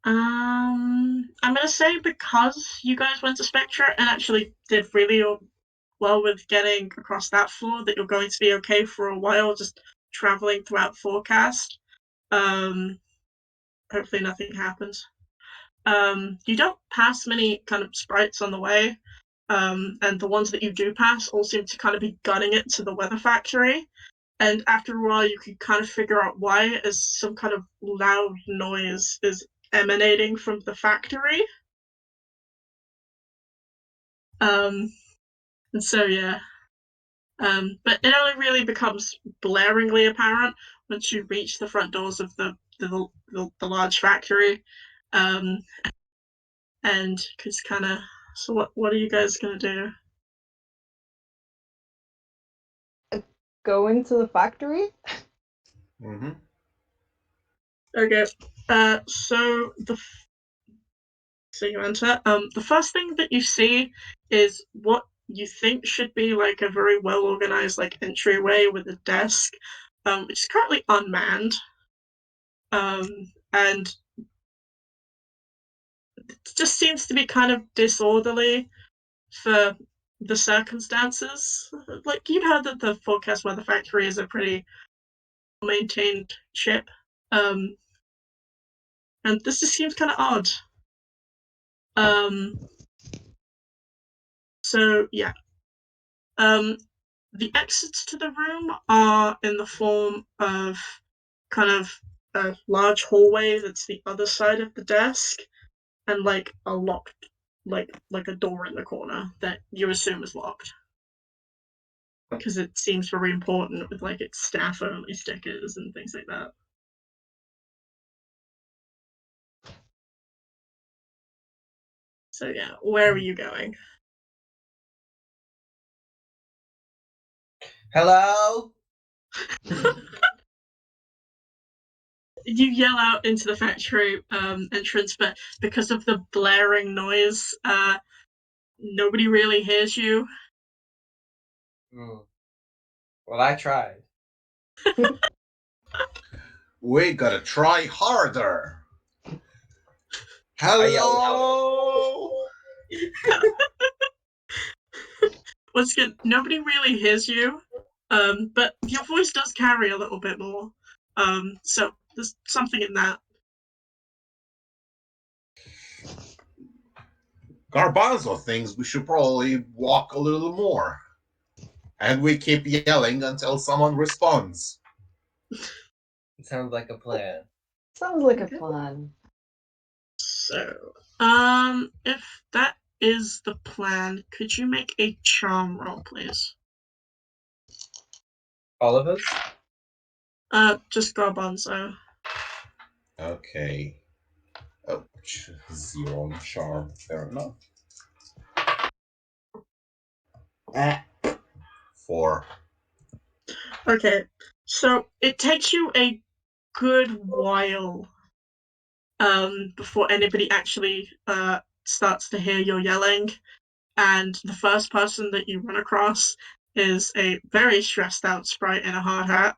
I'm gonna say because you guys went to Spectra and actually did really well with getting across that floor, that you're going to be okay for a while, just traveling throughout Forecast. Hopefully nothing happens. You don't pass many kind of sprites on the way, and the ones that you do pass all seem to kind of be gunning it to the weather factory. And after a while, you can kind of figure out why, as some kind of loud noise is emanating from the factory. And so yeah. But it only really becomes blaringly apparent once you reach the front doors of the large factory. And because kind of, so what are you guys gonna do? Go into the factory? Mm-hmm. Okay. So you enter. The first thing that you see is what you think should be like a very well organized like entryway with a desk, which is currently unmanned. And it just seems to be kind of disorderly for the circumstances. Like you'd heard that the forecast weather factory is a pretty maintained ship. And this just seems kind of odd. So yeah. The exits to the room are in the form of kind of a large hallway that's the other side of the desk, and like a locked, like a door in the corner that you assume is locked because it seems very important with like its staff only stickers and things like that. So yeah, where are you going? Hello? You yell out into the factory entrance, but because of the blaring noise, nobody really hears you. Well, I tried. We gotta try harder. I yelled Hello. Once again, nobody really hears you, but your voice does carry a little bit more. So there's something in that. Garbanzo thinks we should probably walk a little more. And we keep yelling until someone responds. It sounds like a plan. Sounds like a plan. So, if that is the plan, could you make a charm roll, please? All of us? Just Garbanzo. Okay. Oh, 0 on charm. Fair enough. 4. Okay, so it takes you a good while before anybody actually starts to hear your yelling, and the first person that you run across is a very stressed out sprite in a hard hat.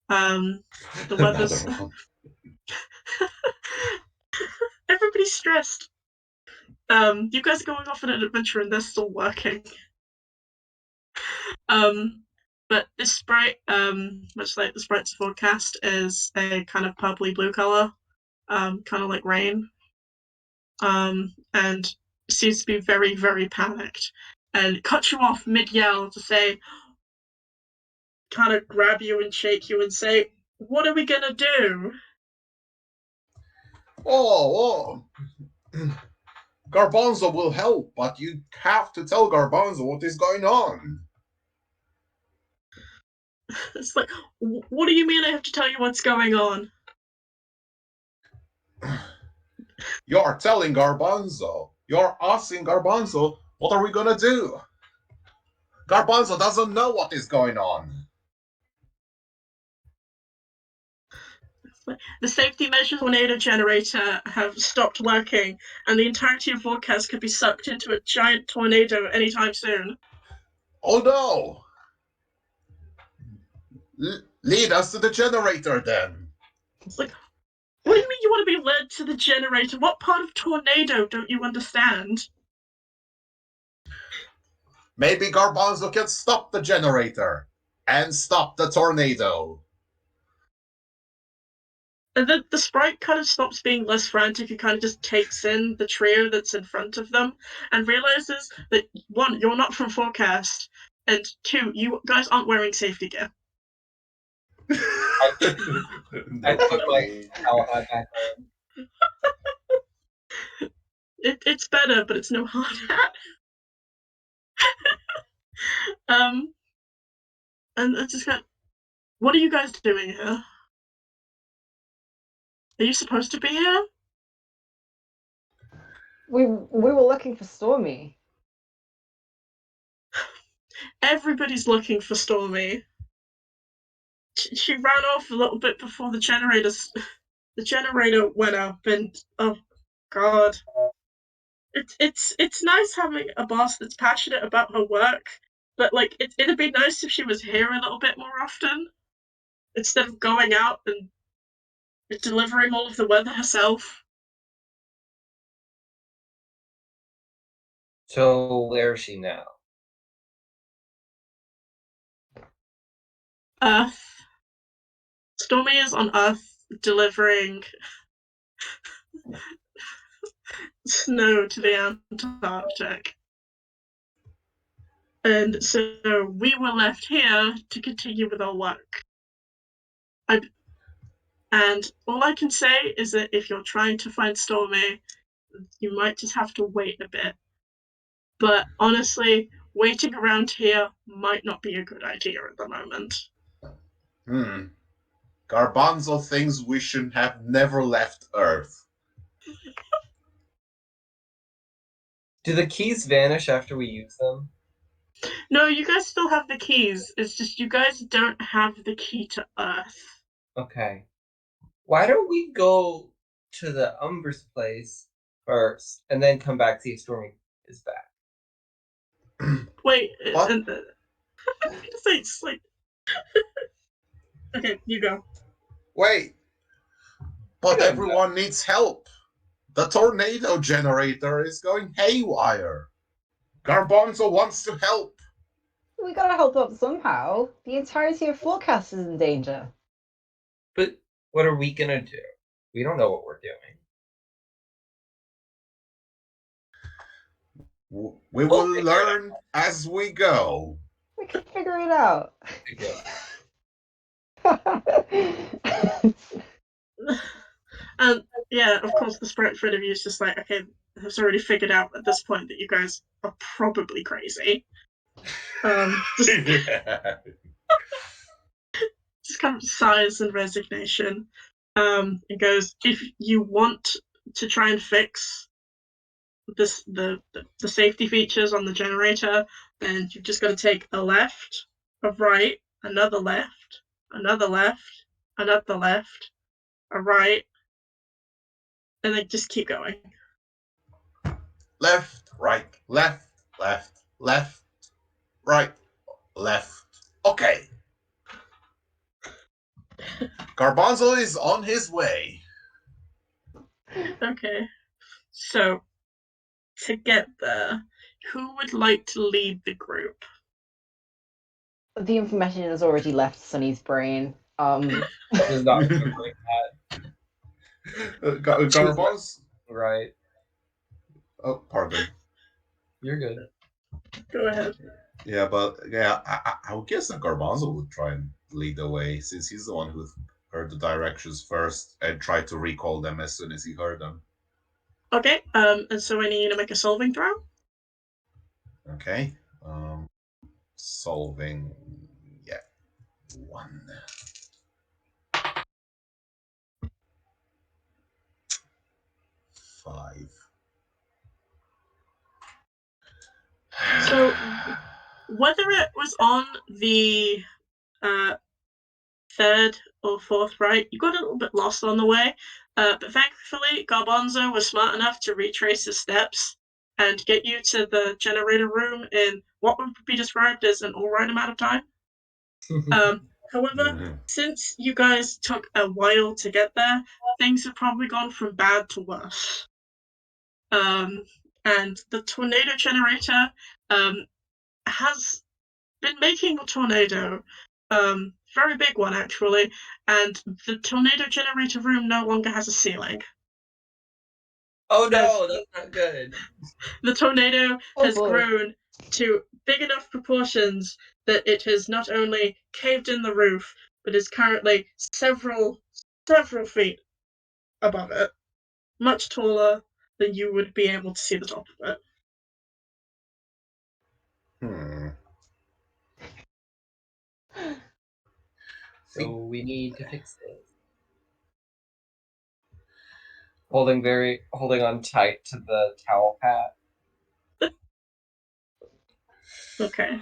The weather's everybody's stressed. You guys are going off on an adventure and they're still working. But this sprite, much like the sprite's forecast, is a kind of purpley blue color, kind of like rain. And seems to be very, very panicked, and cuts you off mid-yell to say, kind of grab you and shake you and say, "What are we gonna do?" Oh. Garbanzo will help, but you have to tell Garbanzo what is going on. It's like, what do you mean I have to tell you what's going on? You're telling Garbanzo. You're asking Garbanzo, what are we gonna do? Garbanzo doesn't know what is going on. The safety measures tornado generator have stopped working, and the entirety of forecast could be sucked into a giant tornado anytime soon. Oh no! Lead us to the generator then. It's like, what do you mean you want to be led to the generator? What part of tornado don't you understand? Maybe Garbanzo can stop the generator and stop the tornado. And then the sprite kind of stops being less frantic and kind of just takes in the trio that's in front of them and realizes that, one, you're not from forecast, and two, you guys aren't wearing safety gear. I put my towel hat back on. It's better, but it's no hard hat. And I just got, what are you guys doing here? Are you supposed to be here? We were looking for Stormy. Everybody's looking for Stormy. She ran off a little bit before the generator went up, and oh god, it's nice having a boss that's passionate about her work, but like it'd be nice if she was here a little bit more often instead of going out and delivering all of the weather herself. So where is she now? Earth. Stormy is on Earth delivering snow to the Antarctic. And so we were left here to continue with our work. And all I can say is that if you're trying to find Stormy, you might just have to wait a bit. But honestly, waiting around here might not be a good idea at the moment. Garbanzo thinks we should have never left Earth. Do the keys vanish after we use them? No, you guys still have the keys. It's just you guys don't have the key to Earth. Okay. Why don't we go to the Umber's place first and then come back see if Stormy is back? Wait, What? it's like okay, you go. Wait, but everyone needs help. The tornado generator is going haywire. Garbanzo wants to help. We gotta help up somehow. The entirety of forecast is in danger. But what are we gonna do? We don't know what we're doing. We will learn as we go. We can figure it out. And yeah, of course, the sprite friend of you is just like, okay, has already figured out at this point that you guys are probably crazy. Just kind of sighs and resignation. It goes, if you want to try and fix the safety features on the generator, then you've just got to take a left, a right, another left, another left, another left, a right, and then just keep going. Left, right, left, left, left, right, left. Okay. Garbanzo is on his way. Okay. So, to get there, who would like to lead the group? The information has already left Sunny's brain. Does not remember that. Garbanzo? Right. Oh, pardon. You're good. Go ahead. Yeah, but yeah, I would guess that Garbanzo would try and lead the way, since he's the one who heard the directions first and tried to recall them as soon as he heard them. Okay, and so I need you to make a solving throw. Okay. Solving. Yeah. 1. Five. So, whether it was on the third or fourth right, you got a little bit lost on the way, but thankfully Garbanzo was smart enough to retrace his steps and get you to the generator room in what would be described as an alright amount of time. However, since you guys took a while to get there, things have probably gone from bad to worse. And the tornado generator has been making a tornado, very big one actually, and the tornado generator room no longer has a ceiling. Oh no, that's not good. The tornado has grown to big enough proportions that it has not only caved in the roof, but is currently several feet above it, much taller than you would be able to see the top of So we need to fix it. Holding on tight to the towel pat. Okay.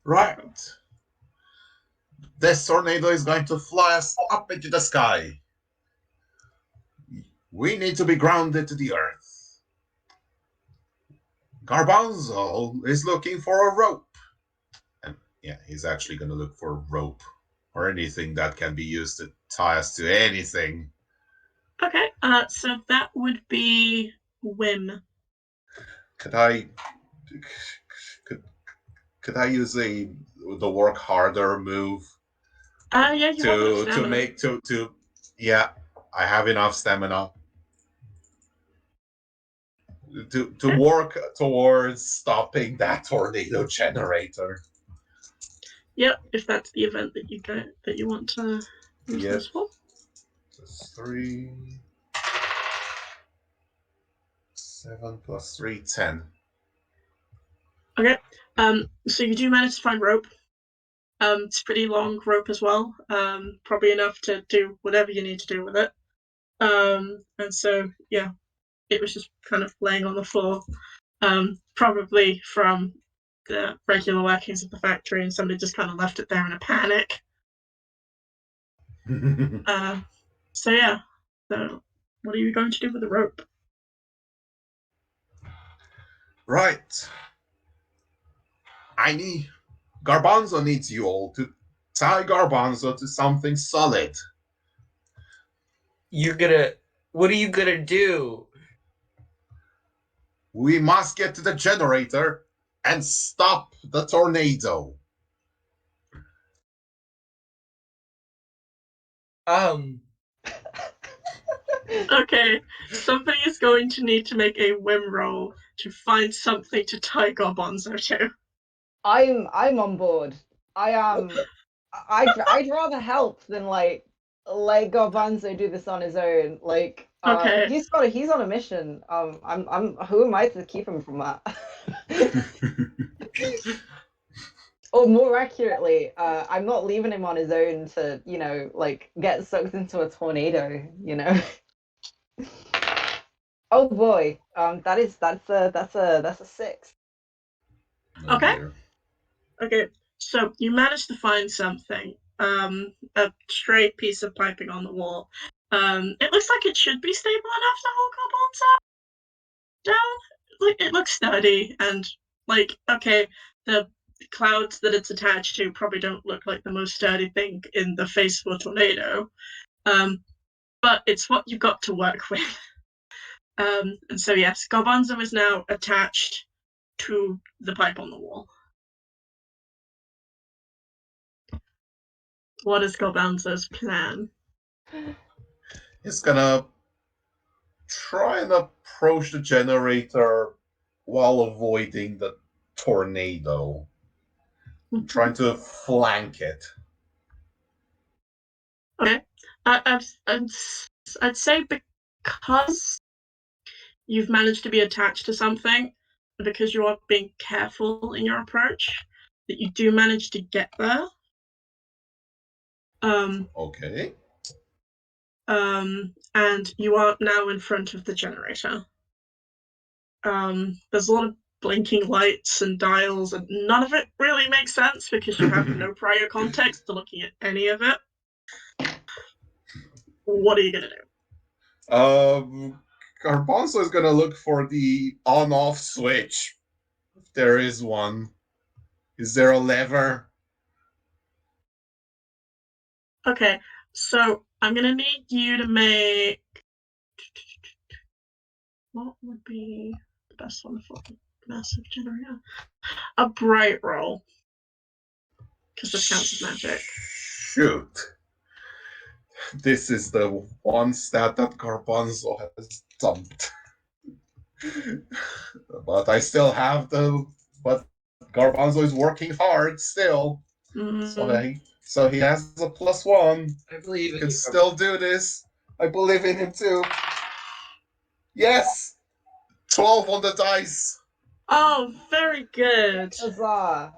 Right. This tornado is going to fly us up into the sky. We need to be grounded to the earth. Garbanzo is looking for a rope. And yeah, he's actually going to look for a rope or anything that can be used to tie us to anything. Okay, so that would be Whim. Could I use the work harder move Yeah, you have enough to stamina. make to yeah, I have enough stamina to work towards stopping that tornado generator. Yep, if that's the event that you want to use this for. Plus 3 7 plus 3 10. Okay. So you do manage to find rope. It's a pretty long rope as well. Probably enough to do whatever you need to do with it. And so yeah, it was just kind of laying on the floor. Probably from the regular workings of the factory, and somebody just kind of left it there in a panic. So yeah. So what are you going to do with the rope? Right. Garbanzo needs you all to tie Garbanzo to something solid. What are you gonna do? We must get to the generator and stop the tornado. Okay, somebody is going to need to make a whim roll to find something to tie Garbanzo to. I'm on board. I am. I'd rather help than like let Garbanzo do this on his own. Like, Okay. he's on a mission. I'm who am I to keep him from that? Or more accurately, I'm not leaving him on his own to, like get sucked into a tornado, Oh boy, that's a 6. Okay. Dear. Okay, so you managed to find something. A straight piece of piping on the wall. It looks like it should be stable enough to hold Garbanzo down. Like, it looks sturdy, and like, okay, the clouds that it's attached to probably don't look like the most sturdy thing in the face of a tornado. But it's what you've got to work with. And so yes, Garbanzo is now attached to the pipe on the wall. What is Garbanzo's plan? He's gonna try and approach the generator while avoiding the tornado. Trying to flank it. Okay. I'd say because you've managed to be attached to something, because you are being careful in your approach, that you do manage to get there. Okay. And you are now in front of the generator. There's a lot of blinking lights and dials, and none of it really makes sense because you have no prior context to looking at any of it. What are you gonna do? Garbanzo is gonna look for the on-off switch. If there is one. Is there a lever? Okay, so I'm gonna need you to make. What would be the best one for the massive generator? A bright roll. Because this counts as magic. Shoot. This is the one stat that Garbanzo has dumped. But I still have but Garbanzo is working hard still. So he has a +1. I believe he can still do this. I believe in him too. Yes! 12 on the dice. Oh, very good. Huzzah!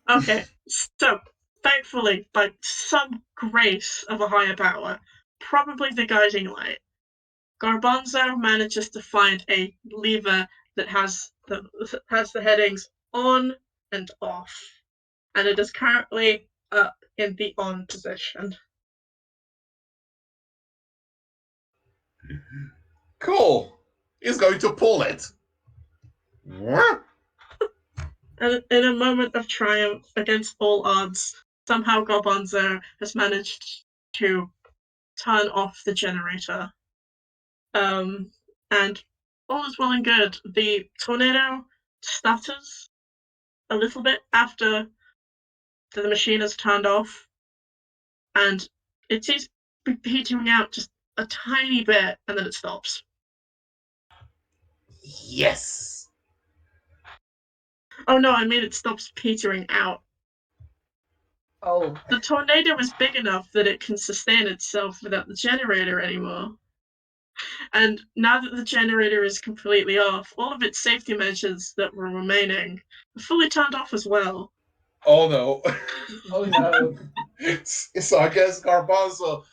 Okay, so thankfully, by some grace of a higher power, probably the guiding light, Garbanzo manages to find a lever that has the headings on and off, and it is currently up in the on position. Cool. He's going to pull it. And in a moment of triumph against all odds, somehow Garbanzo has managed to turn off the generator. And all is well and good. The tornado stutters a little bit after the machine is turned off, and it seems to be petering out just a tiny bit, and then it stops. Yes. Oh no, I mean it stops petering out. Oh. The tornado is big enough that it can sustain itself without the generator anymore. And now that the generator is completely off, all of its safety measures that were remaining are fully turned off as well. Oh no. Oh no. So I guess Garbanzo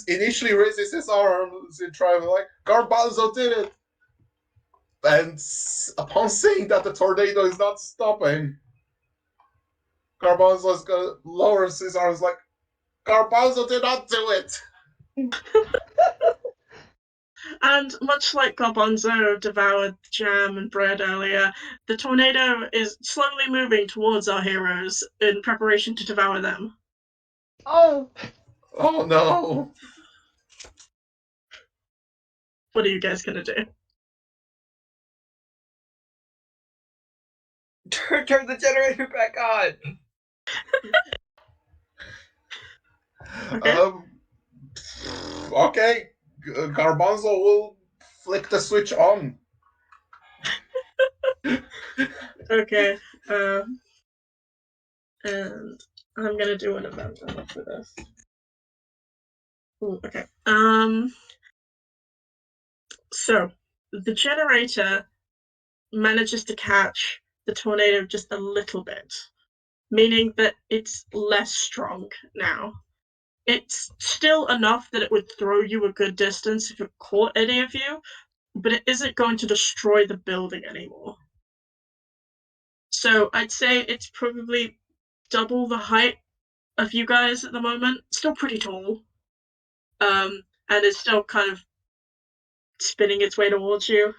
initially raises his arms in triumph, like, Garbanzo did it! And upon seeing that the tornado is not stopping, Garbanzo lowers his arms like, Garbanzo did not do it! And much like Garbanzo devoured jam and bread earlier, the tornado is slowly moving towards our heroes in preparation to devour them. Oh! Oh no! What are you guys gonna do? Turn the generator back on. Okay. Okay. Garbanzo will flick the switch on. Okay. And I'm gonna do an amendment for this. Ooh, okay. So the generator manages to catch the tornado just a little bit, meaning that it's less strong now. It's still enough that it would throw you a good distance if it caught any of you, but it isn't going to destroy the building anymore. So I'd say it's probably double the height of you guys at the moment. Still pretty tall. And it's still kind of spinning its way towards you.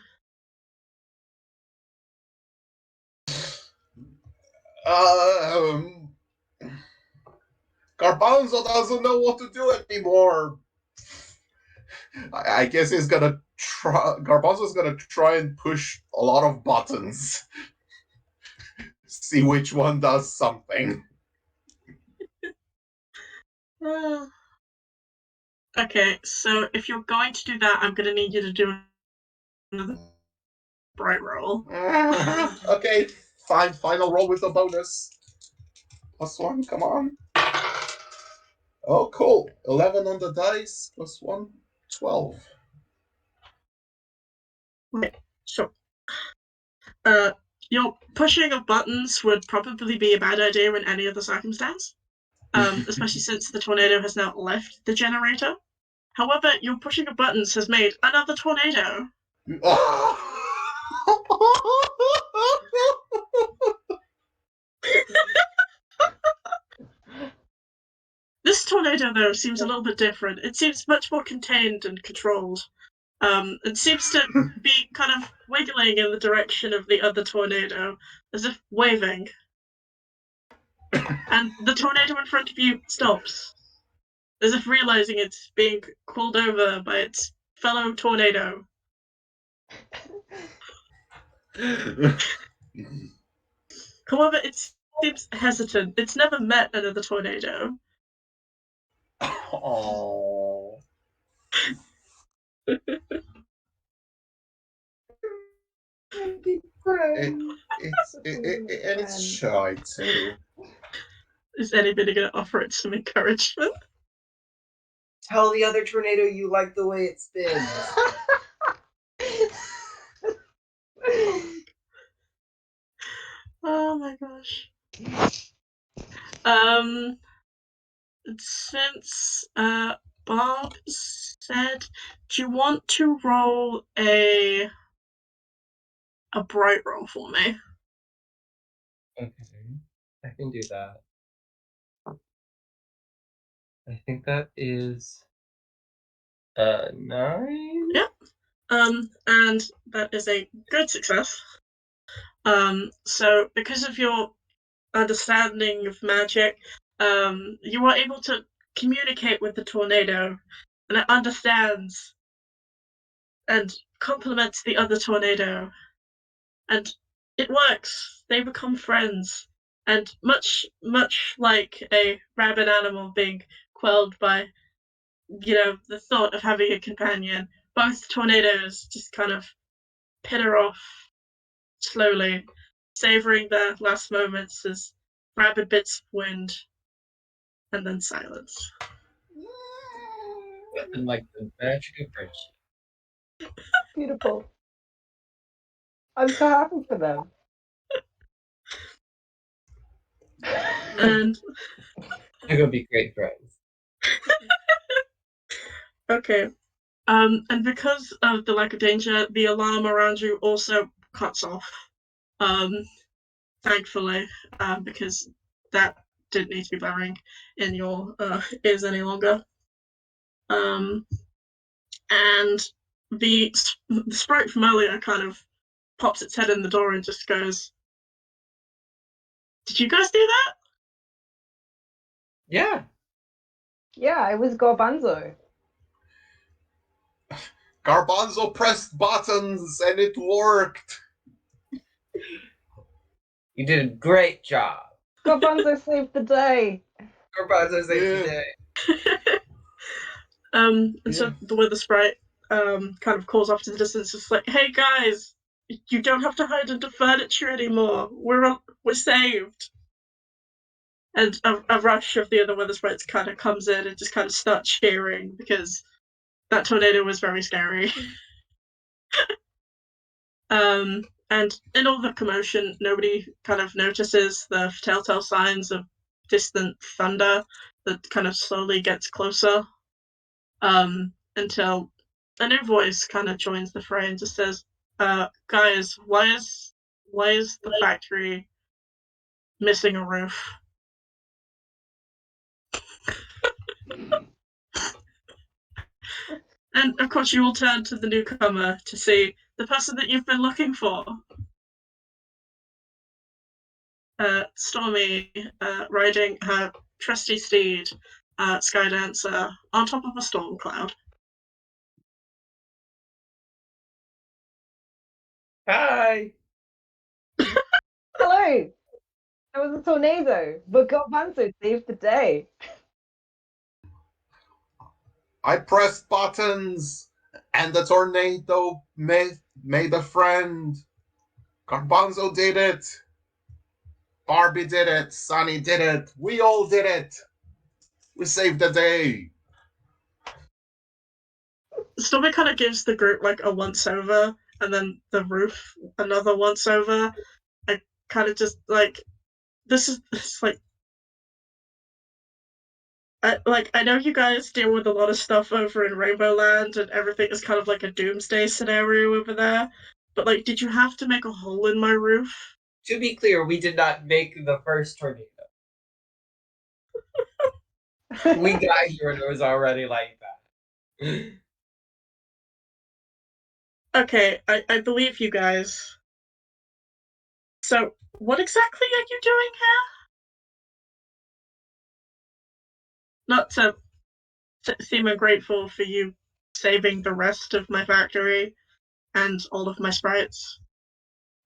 Garbanzo doesn't know what to do anymore. I guess he's gonna try. Garbanzo's gonna try and push a lot of buttons. See which one does something. Okay, so if you're going to do that, I'm gonna need you to do another bright roll. Okay, fine. Final roll with the bonus. +1, come on. Oh, cool. 11 on the dice, +1, 12. Okay, so your pushing of buttons would probably be a bad idea in any other circumstance, especially since the tornado has now left the generator. However, your pushing of buttons has made another tornado. This tornado, though, seems a little bit different. It seems much more contained and controlled. It seems to be kind of wiggling in the direction of the other tornado, as if waving. And the tornado in front of you stops, as if realizing it's being called over by its fellow tornado. However, it seems hesitant. It's never met another tornado. Oh. It's shy too. Is anybody going to offer it some encouragement? Tell the other tornado you like the way it spins. my gosh. Since Bob said, do you want to roll a bright roll for me? Okay, I can do that. I think that is 9. Yep. And that is a good success. So because of your understanding of magic, you are able to communicate with the tornado, and it understands and compliments the other tornado, and it works. They become friends, and much like a rabid animal being quelled by, the thought of having a companion, both tornadoes just kind of pitter off slowly, savoring their last moments as rapid bits of wind and then silence. Nothing like the magic of friendship. Beautiful. I'm so happy for them. And They're gonna be great friends. okay. And because of the lack of danger, the alarm around you also cuts off. Thankfully, because that didn't need to be blaring in your ears any longer. And the sprite from earlier kind of pops its head in the door and just goes, "Did you guys do that?" Yeah. Yeah, it was Garbanzo. Garbanzo pressed buttons and it worked. You did a great job. Garbanzo saved the day. Garbanzo saved the day. And so the weather sprite kind of calls off to the distance. It's like, "Hey guys, you don't have to hide under furniture anymore. We're saved." And a rush of the other weather sprites kind of comes in and just kind of starts cheering because that tornado was very scary. And in all the commotion, nobody kind of notices the telltale signs of distant thunder that kind of slowly gets closer, until a new voice kind of joins the fray and just says, "Guys, why is the factory missing a roof?" And of course, you will turn to the newcomer to see the person that you've been looking for. Stormy, riding her trusty steed, Skydancer, on top of a storm cloud. Hi. Hello. There was a tornado, but Garbanzo saved the day. I pressed buttons and the tornado made a friend. Garbanzo did it. Barbie did it. Sonny did it. We all did it. We saved the day. Stormy kind of gives the group like a once over, and then the roof another once over. I kind of just like, this is like, I know you guys deal with a lot of stuff over in Rainbow Land, and everything is kind of like a doomsday scenario over there. But like, did you have to make a hole in my roof? To be clear, we did not make the first tornado. We got here and it was already like that. Okay, I believe you guys. So, what exactly are you doing here? Not to seem ungrateful for you saving the rest of my factory and all of my sprites,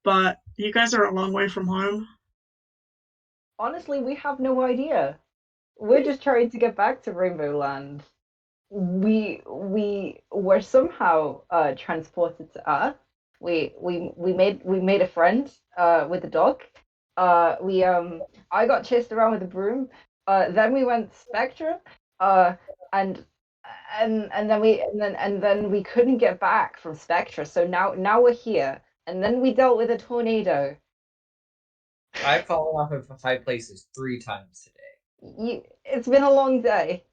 but you guys are a long way from home. Honestly, we have no idea. We're just trying to get back to Rainbow Land. We were somehow transported to Earth. We made a friend with a dog. I got chased around with a broom. Then we went Spectra. And then we couldn't get back from Spectra. So now we're here. And then we dealt with a tornado. I've fallen off of high places 3 times today. It's been a long day.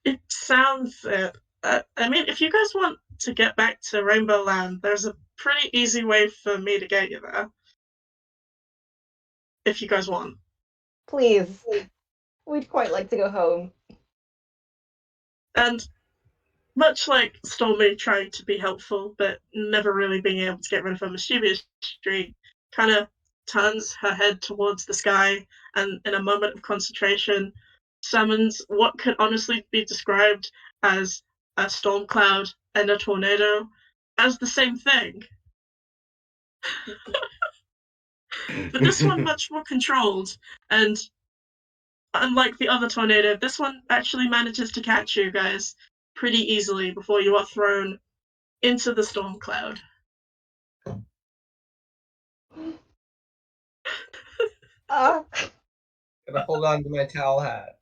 It sounds it. I mean, if you guys want to get back to Rainbow Land, there's a pretty easy way for me to get you there. If you guys want. Please. We'd quite like to go home. And much like Stormy trying to be helpful, but never really being able to get rid of her mischievous streak, kind of turns her head towards the sky and, in a moment of concentration, summons what could honestly be described as a storm cloud and a tornado as the same thing. But this one much more controlled, and unlike the other tornado, this one actually manages to catch you guys pretty easily before you are thrown into the storm cloud. Gotta hold on to my towel hat.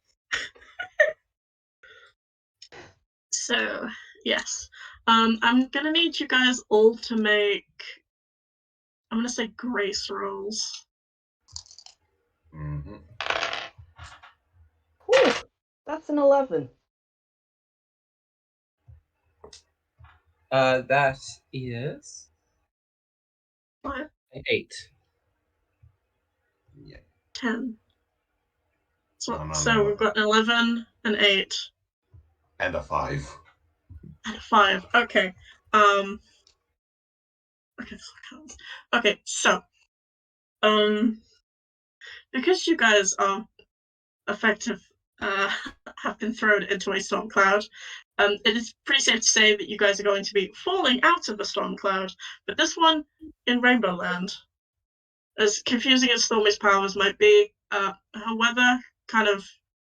So, yes. I'm gonna need you guys all to make, I'm gonna say grace rolls. Mm-hmm. Whew, that's an 11. That is What? an 8. Yeah. 10. So, No. we've got an 11, an 8. And a 5. And a 5. Okay. Okay, so, because you guys are effective, have been thrown into a storm cloud, it is pretty safe to say that you guys are going to be falling out of the storm cloud, but this one in Rainbow Land. As confusing as Stormy's powers might be, her weather kind of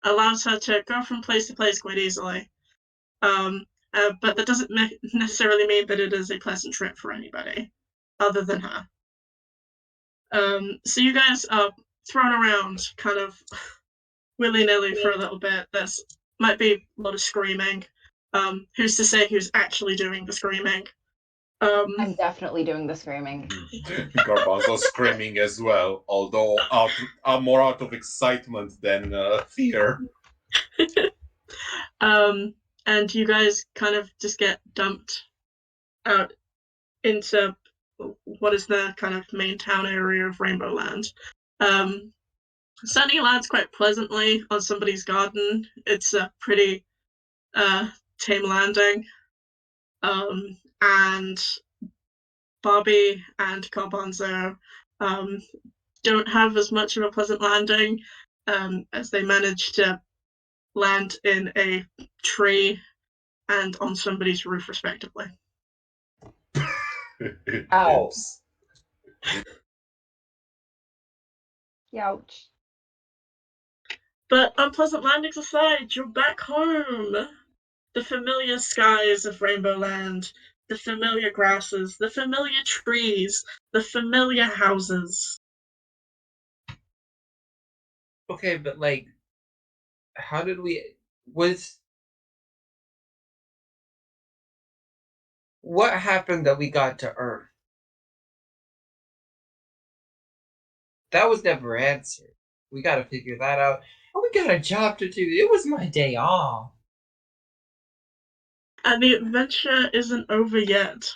allows her to go from place to place quite easily. But that doesn't necessarily mean that it is a pleasant trip for anybody other than her. So you guys are thrown around kind of willy-nilly for a little bit. There's might be a lot of screaming. Who's to say who's actually doing the screaming? I'm definitely doing the screaming. Garbanzo's screaming as well, although more out of excitement than fear. And you guys kind of just get dumped out into what is the kind of main town area of Rainbow Land. Sunny lands quite pleasantly on somebody's garden. It's a pretty tame landing. And Bobby and Garbanzo don't have as much of a pleasant landing as they manage to land in a tree and on somebody's roof, respectively. Ow. Ouch. But unpleasant landings aside, you're back home. The familiar skies of Rainbow Land, the familiar grasses, the familiar trees, the familiar houses. Okay, but like, how did we? What happened that we got to Earth? That was never answered. We got to figure that out. Oh, we got a job to do. It was my day off. And the adventure isn't over yet.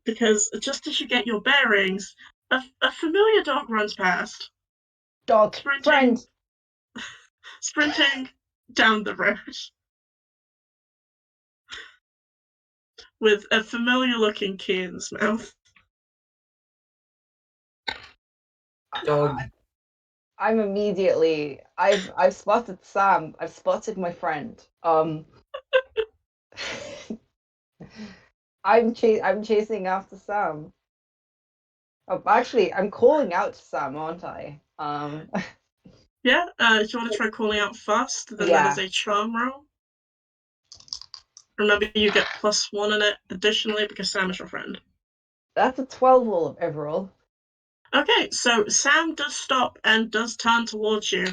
Because just as you get your bearings, a familiar dog runs past. Dog. Friend. Sprinting down the road. With a familiar-looking key in his mouth. Dog. I'm immediately. I've spotted Sam. I've spotted my friend. I'm chasing after Sam. Oh, actually, I'm calling out to Sam, aren't I? Yeah. If you want to try calling out fast, then Yeah. that is a charm roll. Remember, you get +1 in it additionally because Sam is your friend. That's a 12 overall. Okay, so Sam does stop and does turn towards you.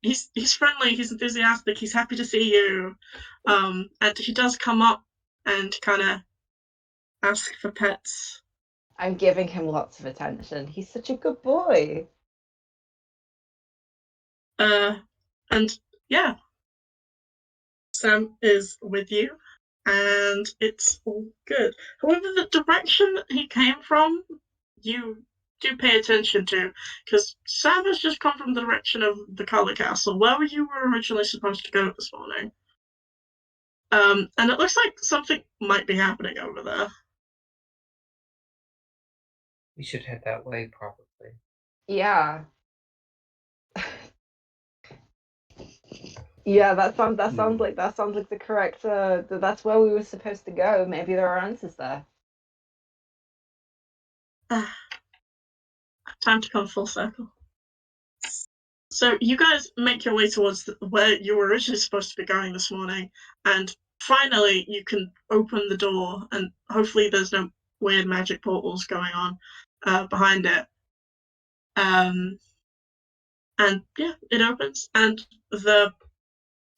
He's friendly, he's enthusiastic, he's happy to see you. And he does come up and kind of ask for pets. I'm giving him lots of attention. He's such a good boy. And yeah, Sam is with you, and it's all good. However, the direction that he came from, you do pay attention to, because Sam has just come from the direction of the Color Castle, where you were originally supposed to go this morning. And it looks like something might be happening over there. We should head that way, probably. Yeah. Yeah, that sounds like the correct. That's where we were supposed to go. Maybe there are answers there. Time to come full circle. So you guys make your way towards where you were originally supposed to be going this morning, and finally you can open the door, and hopefully there's no weird magic portals going on behind it. And yeah, it opens, and the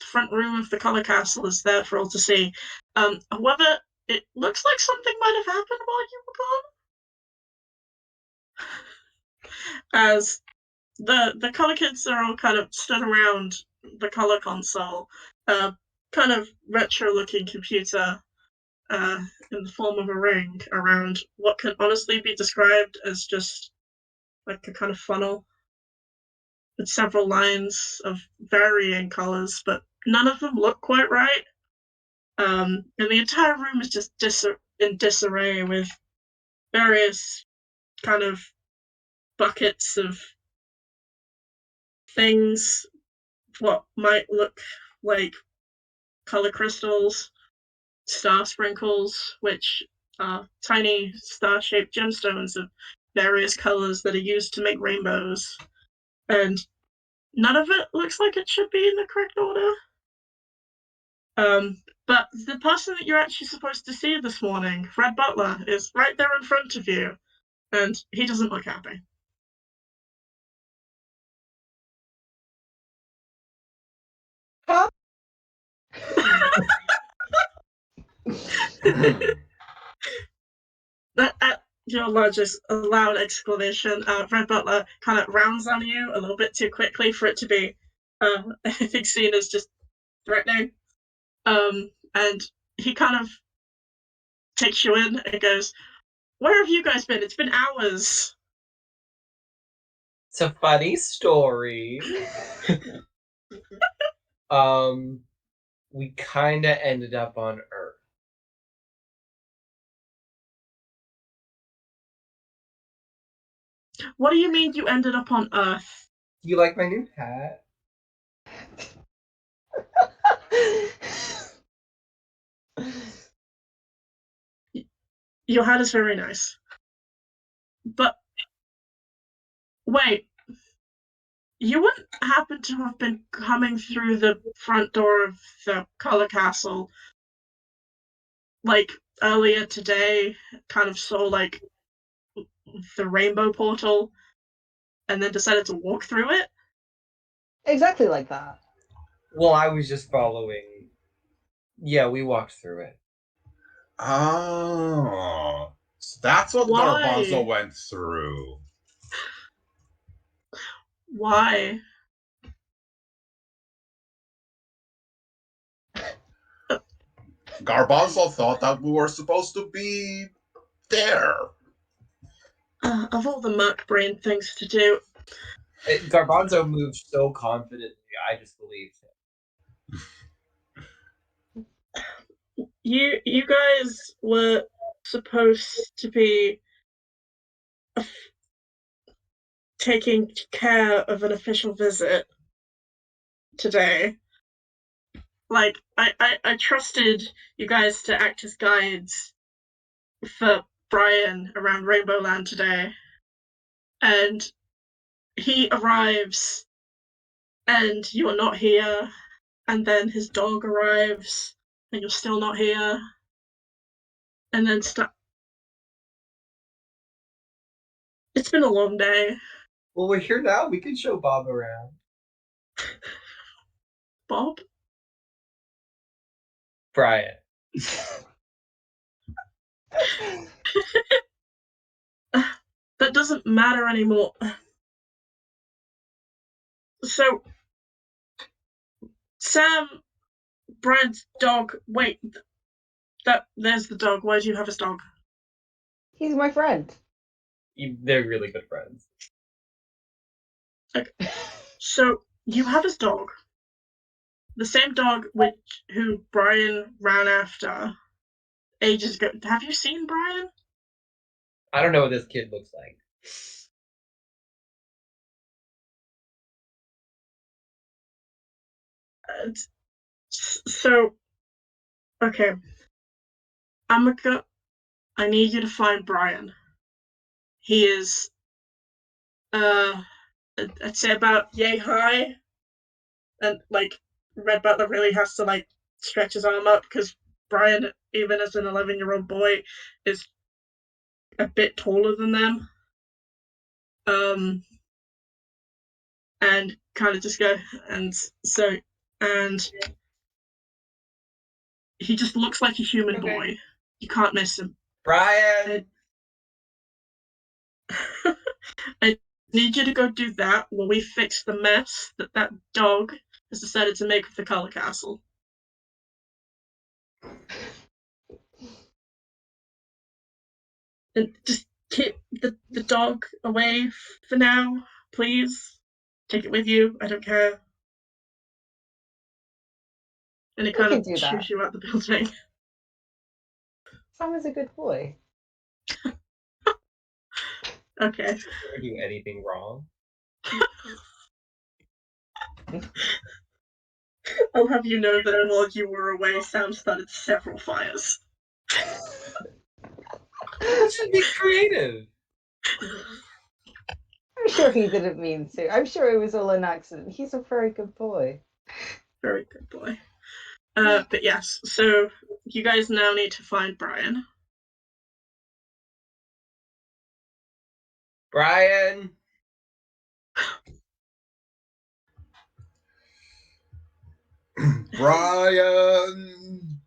front room of the Color Castle is there for all to see. However, it looks like something might have happened while you were gone. As the color kids are all kind of stood around the color console, kind of retro-looking computer in the form of a ring around what can honestly be described as just like a kind of funnel with several lines of varying colors, but none of them look quite right. And the entire room is just in disarray with various kind of buckets of things, what might look like color crystals, star sprinkles, which are tiny star-shaped gemstones of various colors that are used to make rainbows. And none of it looks like it should be in the correct order. But the person that you're actually supposed to see this morning, Fred Butler, is right there in front of you, and he doesn't look happy. At your largest loud exclamation, Fred Butler kind of rounds on you a little bit too quickly for it to be, I think, seen as just threatening. And he kind of takes you in and goes, "Where have you guys been? It's been hours." It's a funny story. We kind of ended up on Earth. What do you mean you ended up on Earth? You like my new hat? Your hat is very nice. But wait, you wouldn't happen to have been coming through the front door of the Color Castle, like, earlier today, kind of saw, like, the rainbow portal, and then decided to walk through it? Exactly like that. Well, I was just following. Yeah, we walked through it. Oh, so that's what Why? Garbanzo went through. Why? Garbanzo thought that we were supposed to be there. Of all the merc brain things to do. Garbanzo moved so confidently, I just believed him. You guys were supposed to be taking care of an official visit today. Like, I trusted you guys to act as guides for Brian around Rainbow Land today. And he arrives, and you're not here. And then his dog arrives, and you're still not here. And then it's been a long day. Well, we're here now. We can show Bob around. Bob? Brian. that doesn't matter anymore. So, Sam, Brad's dog. Wait, there's the dog. Why do you have his dog? He's my friend. They're really good friends. Okay. So you have his dog, the same dog who Brian ran after ages ago. Have you seen Brian? I don't know what this kid looks like. So, okay, I need you to find Brian. He is, I'd say about yay high, and like Red Butler really has to like stretch his arm up because Brian, even as an 11-year-old boy, is a bit taller than them. And kind of just go, and he just looks like a human boy. You can't miss him. Brian! I need you to go do that while we fix the mess that dog has decided to make with the color castle. And just keep the dog away for now, please. Take it with you, I don't care. And he kind of shoos you out the building. Sam is a good boy. Okay. Never do anything wrong. I'll have you know that while you were away, Sam started several fires. You should be creative. I'm sure he didn't mean to. I'm sure it was all an accident. He's a very good boy. Very good boy. But yes, so you guys now need to find Brian. Brian! Brian!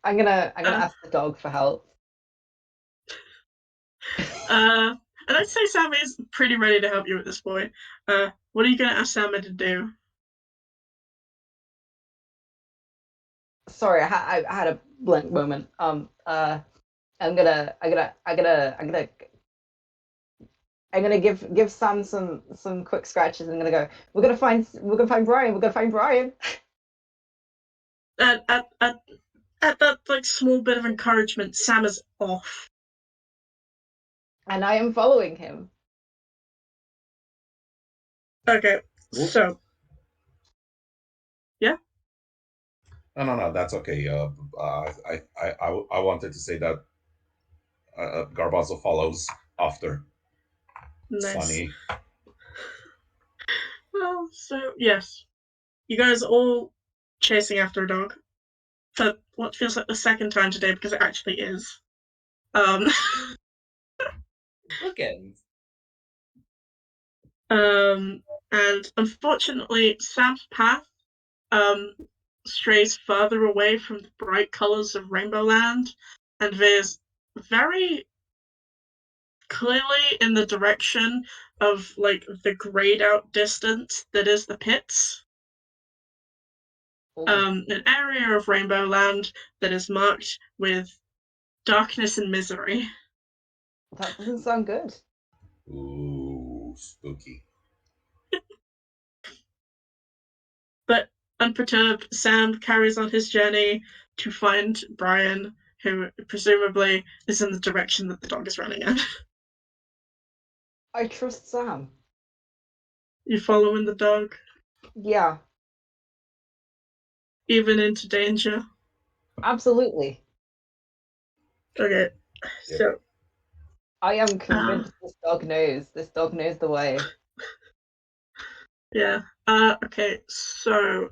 I'm gonna ask the dog for help. And I'd say Sam is pretty ready to help you at this point. What are you gonna ask Sam to do? Sorry, I had a blank moment. I'm gonna give Sam some quick scratches. I'm gonna go. We're gonna find Brian. We're gonna find Brian. At that like small bit of encouragement, Sam is off. And I am following him. Okay, so yeah. No, that's okay. I wanted to say that Garbanzo follows after. Nice. Sunny. Well, so yes, you guys are all chasing after a dog for what feels like the second time today because it actually is. Bookends. And unfortunately, Sam's path strays further away from the bright colors of Rainbow Land and veers very clearly in the direction of like the grayed out distance that is the pits. An area of Rainbow Land that is marked with darkness and misery. That doesn't sound good. Ooh, spooky. But unperturbed, Sam carries on his journey to find Brian, who presumably is in the direction that the dog is running in. I trust Sam. You following the dog? Yeah. Even into danger? Absolutely. Okay, so I am convinced this dog knows. This dog knows the way. Yeah. Okay, so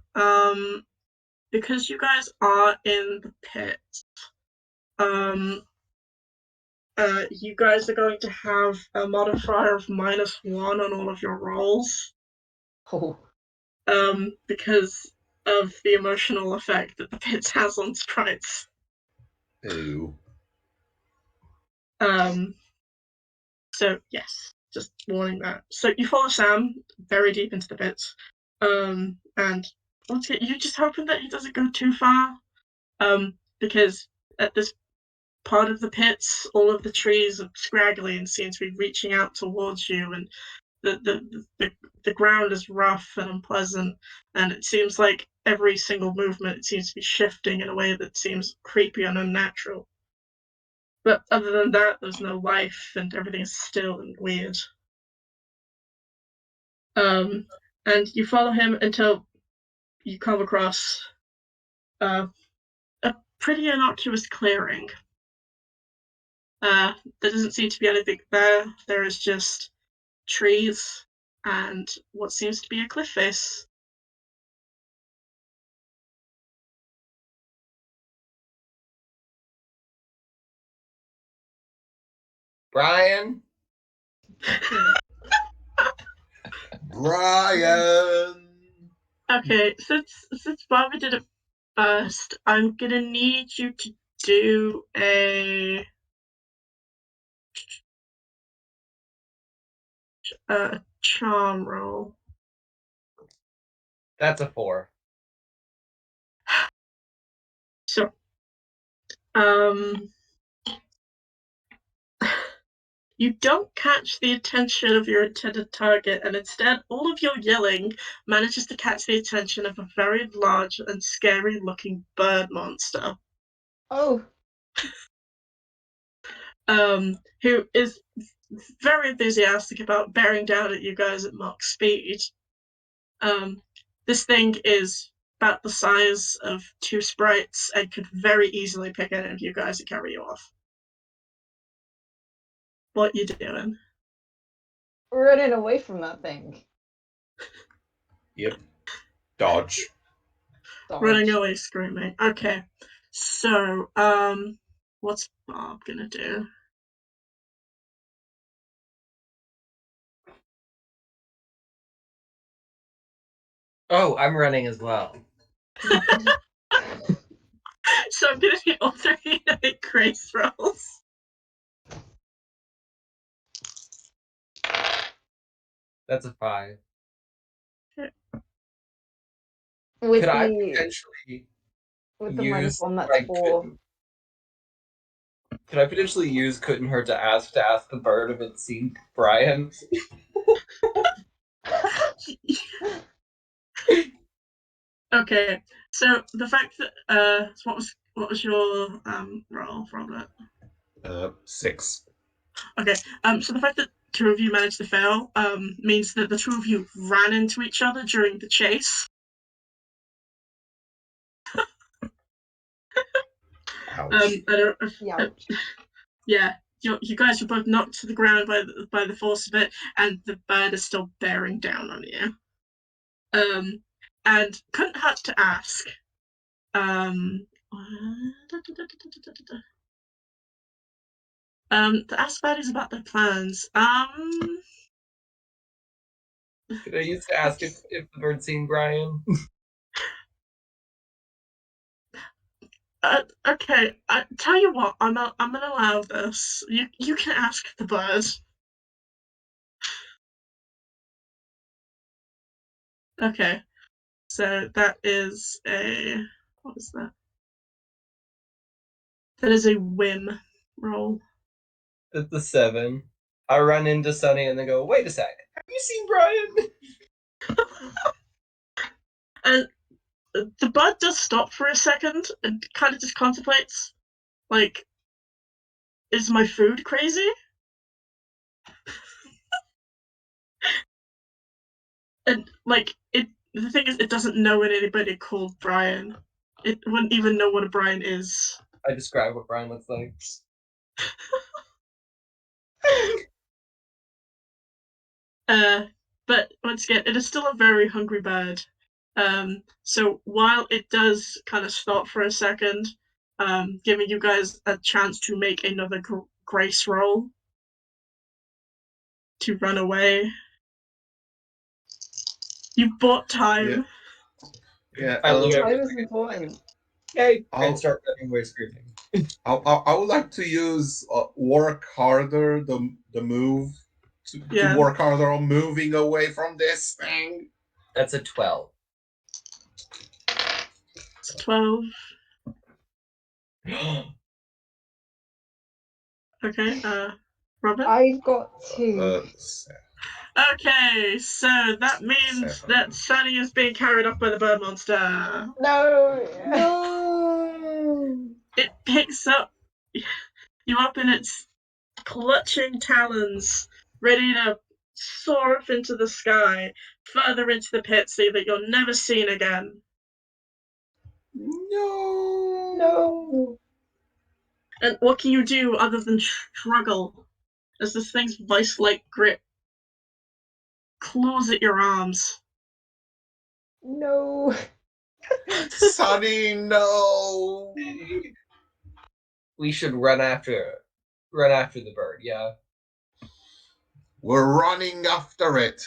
because you guys are in the pit, you guys are going to have a modifier of -1 on all of your rolls. Oh. Because of the emotional effect that the pit has on sprites. Ew. So yes, just warning that. So you follow Sam very deep into the pits, and once again, you just hoping that he doesn't go too far, because at this part of the pits, all of the trees are scraggly and seem to be reaching out towards you, and the ground is rough and unpleasant, and it seems like every single movement it seems to be shifting in a way that seems creepy and unnatural. But other than that, there's no life, and everything is still and weird. And you follow him until you come across a pretty innocuous clearing. There doesn't seem to be anything there. There is just trees and what seems to be a cliff face. Brian? Brian! Okay, since Barbara did it first, I'm gonna need you to do a charm roll. That's a 4. So, you don't catch the attention of your intended target, and instead, all of your yelling manages to catch the attention of a very large and scary-looking bird monster. Oh. Who is very enthusiastic about bearing down at you guys at Mach speed. This thing is about the size of 2 sprites and could very easily pick any of you guys and carry you off. What you doing? Running away from that thing. Yep. Dodge. Running away screaming. Okay. So, what's Bob gonna do? Oh, I'm running as well. So I'm gonna be alternating grace rolls. That's a 5. With Could I the potentially with the use -1, that's 4. Could I potentially use couldn't hurt to ask the bird if it's seen Brian? Okay, so the fact that what was your roll from it? 6. Okay, so the fact that 2 of you managed to fail means that the 2 of you ran into each other during the chase. Ouch. I don't. Ouch. Yeah, you guys were both knocked to the ground by the force of it, and the bird is still bearing down on you. And couldn't hurt to ask. To ask baddies about their plans. Could I use to ask if the bird's seen Brian? Okay. Tell you what, I'm gonna allow this. You can ask the bird. Okay. So that is a what is that? That is a whim roll. That's a 7. I run into Sunny and then go, wait a sec. Have you seen Brian? And the bird does stop for a second and kind of just contemplates, like, is my food crazy? And like the thing is, it doesn't know anybody called Brian. It wouldn't even know what a Brian is. I describe what Brian looks like. But once again, it is still a very hungry bird. So while it does kind of stop for a second, giving you guys a chance to make another grace roll to run away. You bought time. Yeah. I look Time over is important. Yay! And start running away screaming. I would like to use work harder, the move, to work harder on moving away from this thing. That's a 12. It's 12. Okay, Robin? I've got 2. Okay, so that means that Sunny is being carried off by the bird monster. No! No! It picks up you up in its clutching talons, ready to soar up into the sky, further into the pit so that you're never seen again. No! No! And what can you do other than struggle as this thing's vice-like grip claws at your arms? No! Sunny, no! We should run after the bird, yeah. We're running after it.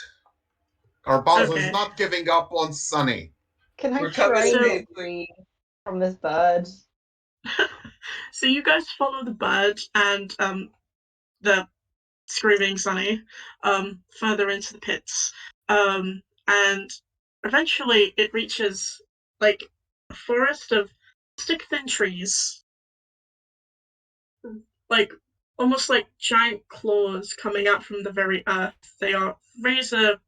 Garbanzo's not giving up on Sunny. Can I We're coming try to and save get free from this bird? So you guys follow the bird and the screaming Sunny further into the pits. And eventually it reaches like a forest of stick-thin trees, like almost like giant claws coming out from the very earth. They are razor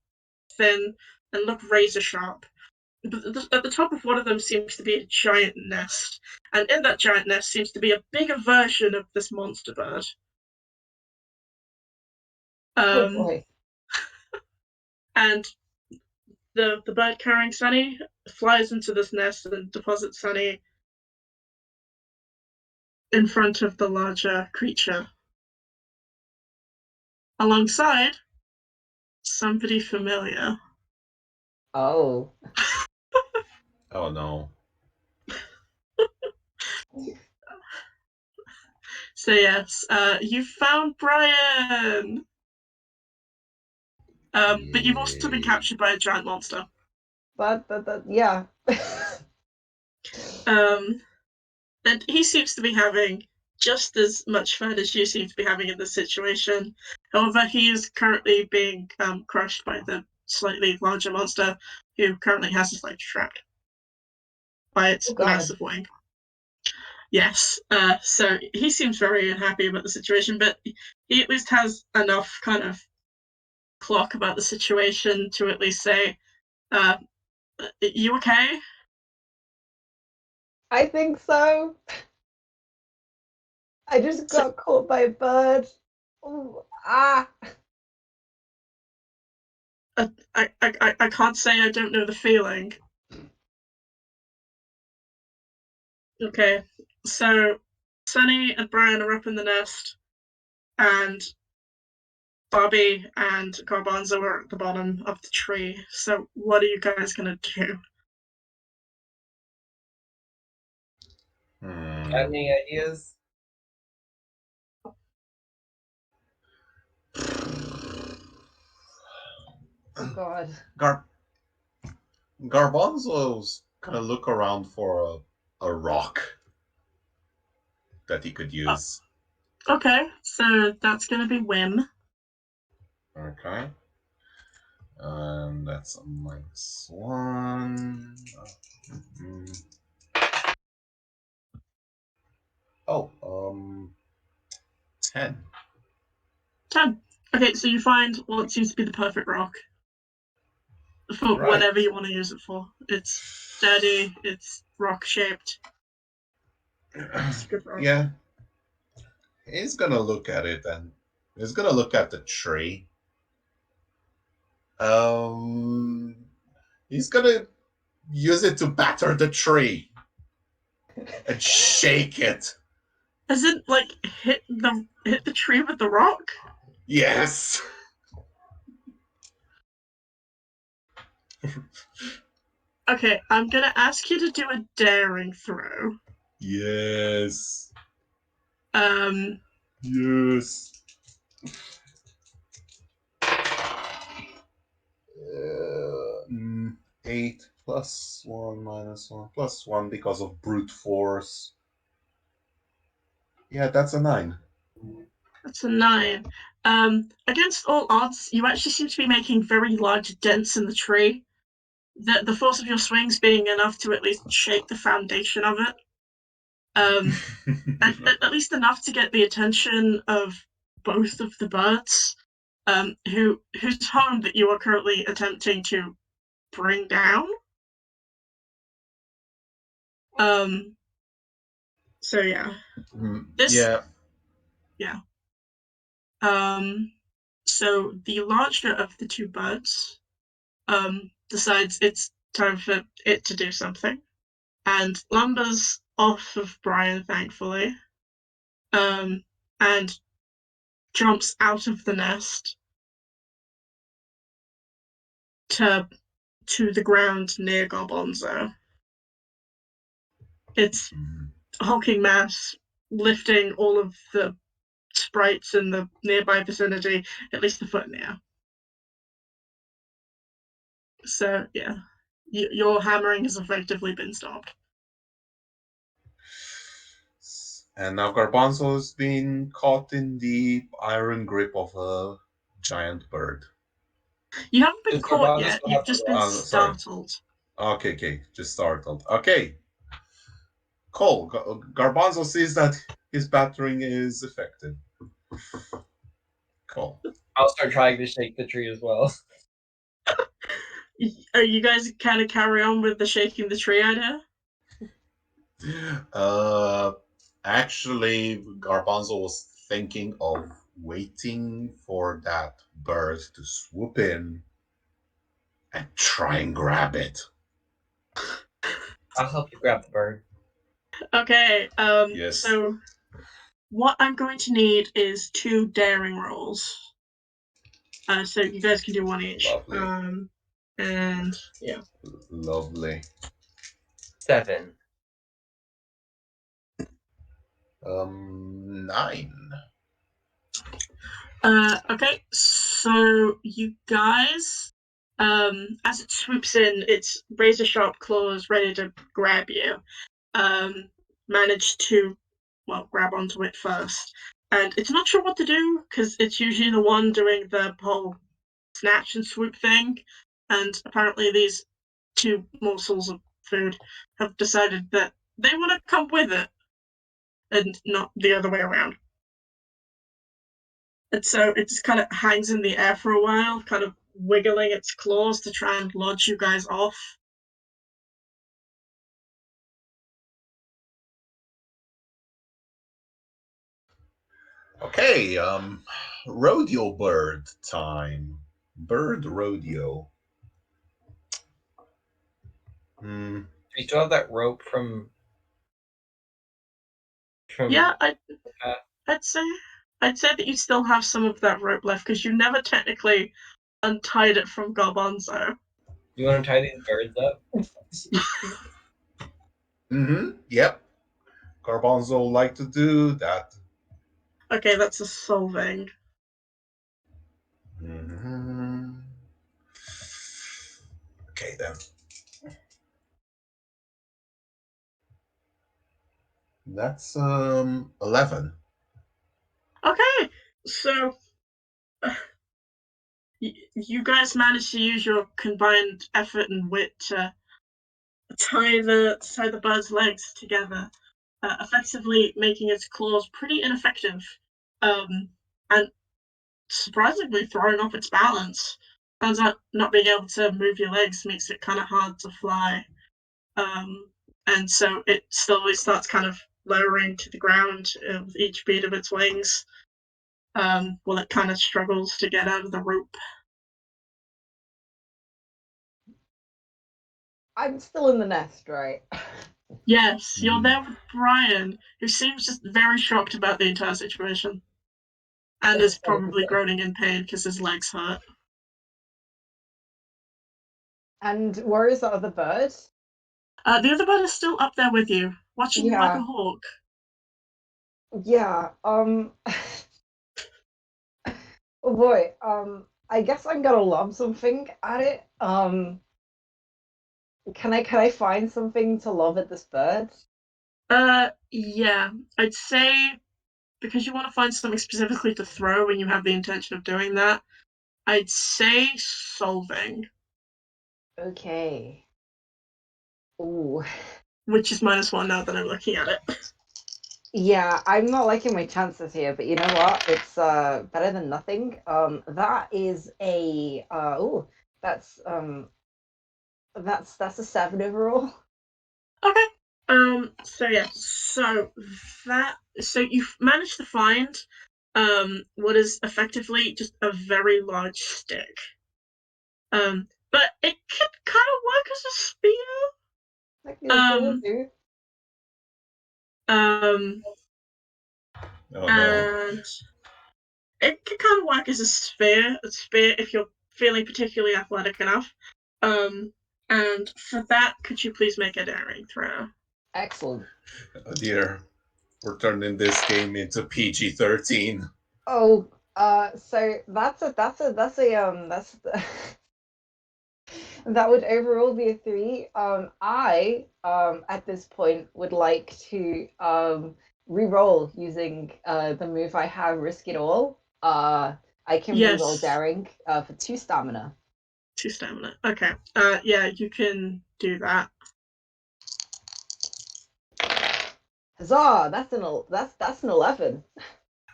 thin and look razor sharp. But at the top of one of them seems to be a giant nest, and in that giant nest seems to be a bigger version of this monster bird. Oh boy. And the bird carrying Sunny flies into this nest and deposits Sunny in front of the larger creature. Alongside somebody familiar. Oh. Oh no. So yes, you found Brian! But you've also been captured by a giant monster. But yeah. And he seems to be having just as much fun as you seem to be having in this situation. However, he is currently being crushed by the slightly larger monster, who currently has his leg trapped by its massive wing. Yes, so he seems very unhappy about the situation, but he at least has enough kind of clock about the situation to at least say, you okay? I think so. I just got caught by a bird. Ooh, ah. I can't say I don't know the feeling. Okay, so Sunny and Brian are up in the nest, and Bobby and Garbanzo are at the bottom of the tree. So what are you guys gonna do? Got any ideas? Oh god. Garbanzo's gonna look around for a rock that he could use. Okay, so that's gonna be Whim. Okay. And that's a -1. Oh, 10. 10. Okay, so you find what seems to be the perfect rock for whatever you want to use it for. It's sturdy, it's rock shaped. It's a good rock. Yeah. He's gonna look at it and he's gonna look at the tree. He's gonna use it to batter the tree and shake it. As in, like, hit the tree with the rock? Yes. Okay, I'm gonna ask you to do a daring throw. Yes. Yes. 8 +1 -1 +1 because of brute force. Yeah, that's a 9. That's a 9. Against all odds, you actually seem to be making very large dents in the tree. The force of your swings being enough to at least shake the foundation of it. At least enough to get the attention of both of the birds, whose home that you are currently attempting to bring down. So yeah. This yeah. So the larger of the two birds decides it's time for it to do something, and lumbers off of Brian, thankfully, and jumps out of the nest to the ground near Gobonzo. Its hulking mass lifting all of the sprites in the nearby vicinity at least a foot in the air. So yeah, your hammering has effectively been stopped. And now Garbanzo's been caught in the iron grip of a giant bird. You haven't been Does caught Garbanzo yet, still you've have just the been rock? Sorry. startled. Okay, just startled. Okay. Cool. Garbanzo sees that his battering is effective. Cool. I'll start trying to shake the tree as well. Are you guys kind of carry on with the shaking the tree idea? Actually, Garbanzo was thinking of waiting for that bird to swoop in and try and grab it. I'll help you grab the bird. Okay, Yes. so what I'm going to need is 2 daring rolls. So you guys can do one each. Lovely. And yeah. Lovely. 7. 9. Okay, so you guys, as it swoops in, its razor sharp claws ready to grab you, manage to, well, grab onto it first. And it's not sure what to do, because it's usually the one doing the whole snatch and swoop thing. And apparently these 2 morsels of food have decided that they want to come with it, and not the other way around. And so it just kind of hangs in the air for a while, kind of wiggling its claws to try and lodge you guys off. Okay, rodeo bird time. Bird rodeo. Do you still have that rope from Yeah, I'd say that you still have some of that rope left, because you never technically untied it from Garbanzo. You want to tie these birds up? Yep. Garbanzo like to do that. Okay, that's a solving. Okay then. That's 11. Okay, so you guys managed to use your combined effort and wit to tie the bird's legs together, effectively making its claws pretty ineffective, and surprisingly throwing off its balance. Turns out not being able to move your legs makes it kind of hard to fly, and so it slowly starts kind of lowering to the ground with each beat of its wings, while it kind of struggles to get out of the rope. I'm still in the nest, right? Yes, you're there with Brian, who seems just very shocked about the entire situation. And is probably groaning in pain because his legs hurt. And where is that other bird? The other bird is still up there with you, watching you like a hawk. Yeah, oh boy, I guess I'm gonna lob something at it. Can I find something to lob at this bird? Yeah, I'd say because you want to find something specifically to throw when you have the intention of doing that, I'd say solving. Okay. Ooh. Which is -1 now that I'm looking at it. Yeah, I'm not liking my chances here, but you know what? It's better than nothing. That is a that's that's a 7 overall. Okay. So yeah. So you've managed to find what is effectively just a very large stick. But it could kind of work as a spear. Like the do. Oh no. And it can kind of work as a spear if you're feeling particularly athletic enough. And for that, could you please make a daring throw? Excellent. Oh dear. We're turning this game into PG-13. Oh, so that's that would overall be a 3. I at this point would like to re-roll using the move I have, Risk It All. I can re-roll Yes. daring for 2 stamina. 2 stamina. Okay. Yeah, you can do that. Huzzah! That's an 11.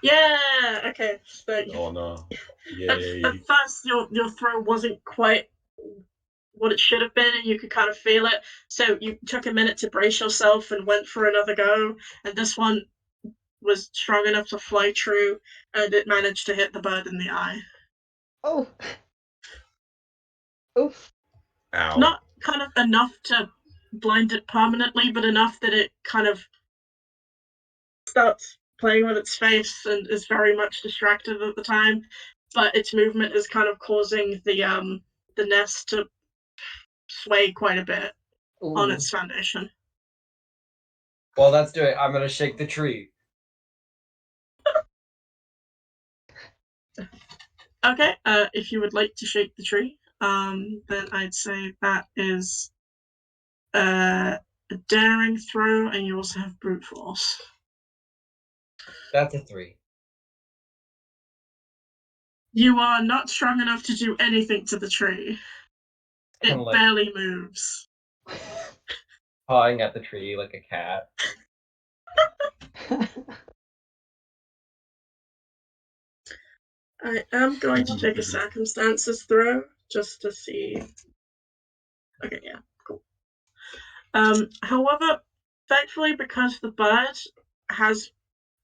Yeah. Okay. So Oh no. at Yay. first your throw wasn't quite what it should have been, and you could kind of feel it. So you took a minute to brace yourself and went for another go. And this one was strong enough to fly true, and it managed to hit the bird in the eye. Oh. Oof. Ow. Not kind of enough to blind it permanently, but enough that it kind of starts playing with its face and is very much distracted at the time. But its movement is kind of causing the nest to sway quite a bit on Ooh. its foundation. Well, that's doing. I'm gonna shake the tree. Okay, if you would like to shake the tree, then I'd say that is a daring throw, and you also have brute force. That's a 3. You are not strong enough to do anything to the tree. It Kinda like barely moves. pawing at the tree like a cat. I am going to take a circumstances throw just to see. Okay, yeah, cool. However, thankfully, because the bird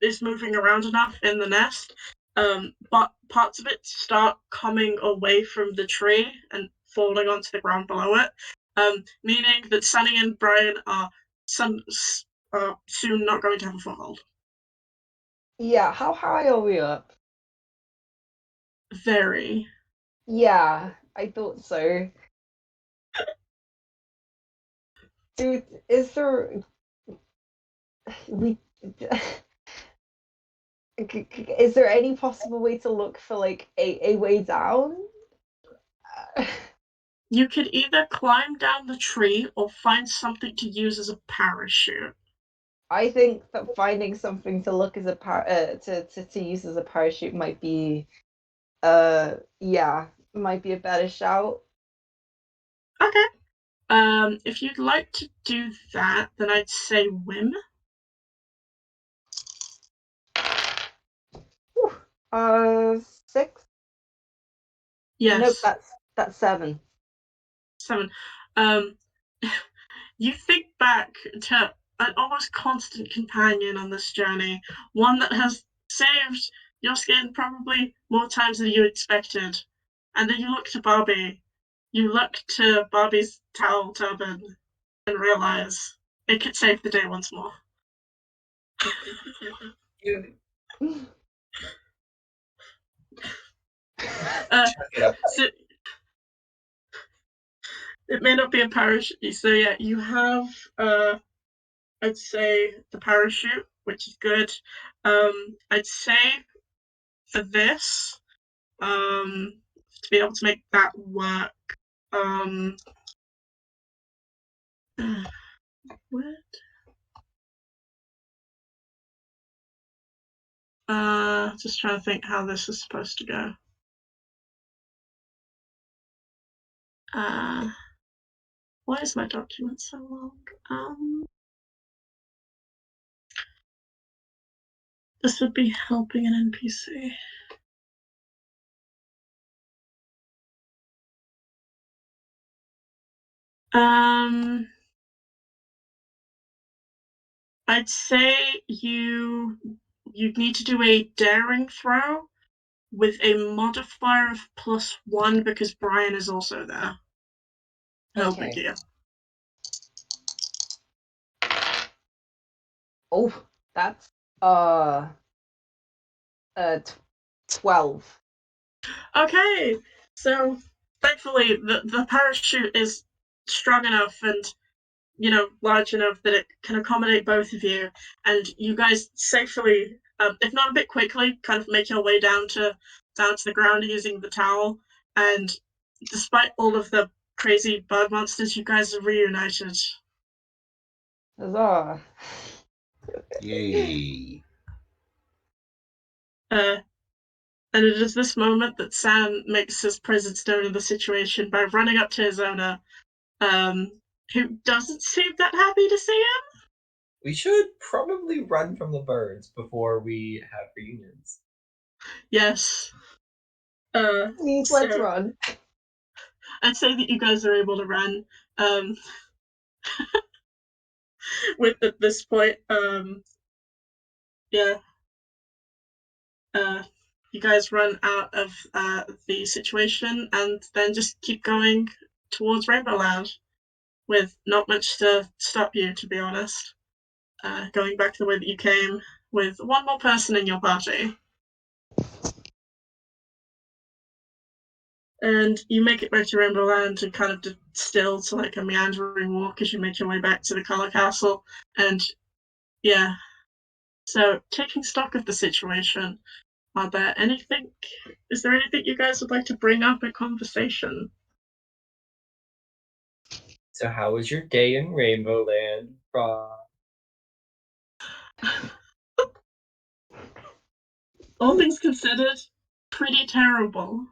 is moving around enough in the nest, but parts of it start coming away from the tree and falling onto the ground below it, meaning that Sunny and Brian are soon not going to have a foothold. Yeah, how high are we up? Very. Yeah, I thought so. Dude, is there we is there any possible way to look for like a way down? You could either climb down the tree or find something to use as a parachute. I think that finding something to look as a to use as a parachute might be might be a better shout. Okay. If you'd like to do that, then I'd say whim. Whew. 6? Yes. Nope, that's 7. 7. You think back to an almost constant companion on this journey, one that has saved your skin probably more times than you expected. And then you look to Barbie. You look to Barbie's towel turban and realize it could save the day once more. So it may not be a parachute. So yeah, you have I'd say the parachute, which is good. I'd say for this, to be able to make that work, what? Just trying to think how this is supposed to go. Why is my document so long? This would be helping an NPC. I'd say you need to do a daring throw with a modifier of +1 because Brian is also there. Helping Okay. you. Oh, that's 12. Okay, so thankfully the parachute is strong enough and large enough that it can accommodate both of you, and you guys safely, if not a bit quickly, kind of make your way down to the ground using the towel. And despite all of the crazy bird monsters, you guys are reunited. Huzzah. Yay. And it is this moment that Sam makes his presence known of the situation by running up to his owner, who doesn't seem that happy to see him. We should probably run from the birds before we have reunions. Yes. Please, let's run. I'd say that you guys are able to run. With at this point, yeah. You guys run out of the situation and then just keep going towards Rainbow Land with not much to stop you, to be honest. Going back the way that you came with one more person in your party. And you make it back to Rainbow Land and kind of distill to like a meandering walk as you make your way back to the Color Castle. And yeah, so taking stock of the situation, is there anything you guys would like to bring up in conversation? So how was your day in Rainbow Land, Rob? All things considered, pretty terrible.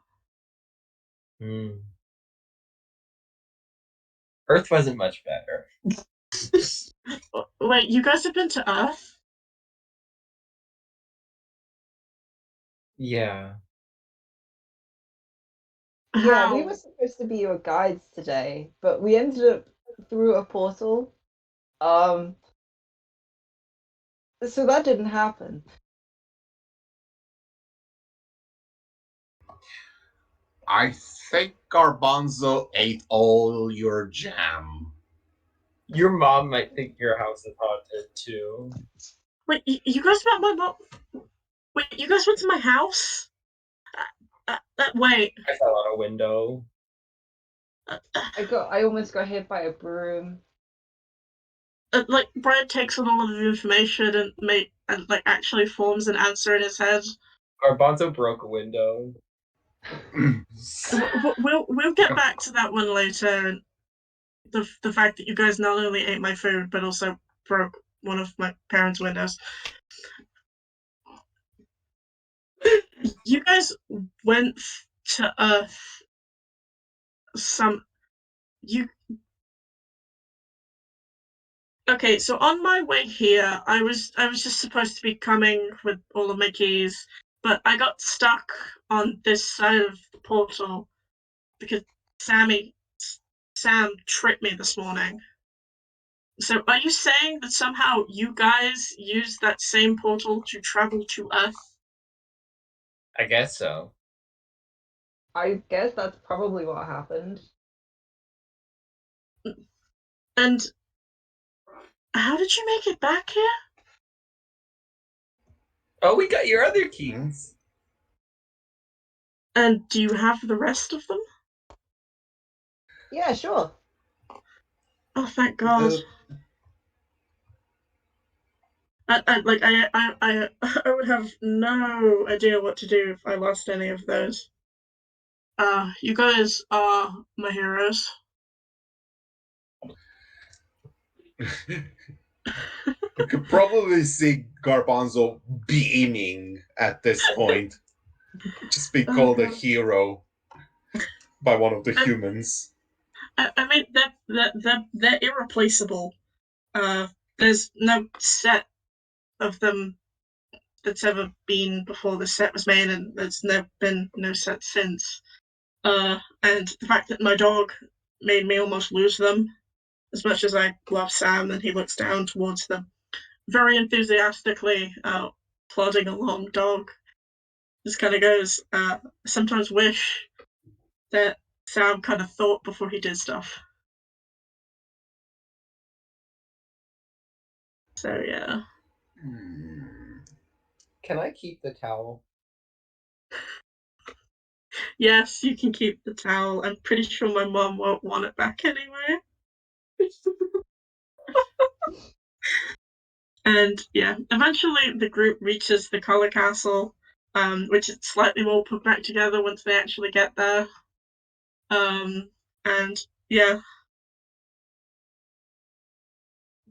Earth wasn't much better. Wait, you guys have been to Earth? Yeah. Yeah, we How? were supposed to be your guides today, but we ended up through a portal. So that didn't happen. I think Garbanzo ate all your jam. Your mom might think your house is haunted too. Wait, you guys met my mom? Wait, you guys went to my house? Wait. I fell out a window. I almost got hit by a broom. Like Brad takes on all of the information and actually forms an answer in his head. Garbanzo broke a window. We'll get back to that one later. And the fact that you guys not only ate my food but also broke one of my parents' windows. You guys went to Earth. Okay, so on my way here, I was just supposed to be coming with all of my keys, but I got stuck on this side of the portal because Sam tripped me this morning. So are you saying that somehow you guys used that same portal to travel to Earth? I guess so. I guess that's probably what happened. And how did you make it back here? Oh, we got your other keys. And do you have the rest of them? Yeah, sure. Oh, thank God. I would have no idea what to do if I lost any of those. You guys are my heroes. You could probably see Garbanzo beaming at this point. Just be called a hero by one of the humans. I mean, they're irreplaceable. There's no set of them that's ever been before the set was made, and there's been no set since. And the fact that my dog made me almost lose them, as much as I love Sam, and he looks down towards them, very enthusiastically, plodding along dog. Just kind of goes, sometimes wish that Sam kind of thought before he did stuff. So, yeah. Can I keep the towel? Yes, you can keep the towel. I'm pretty sure my mom won't want it back anyway. And yeah, eventually the group reaches the Color Castle, which is slightly more put back together once they actually get there. And yeah,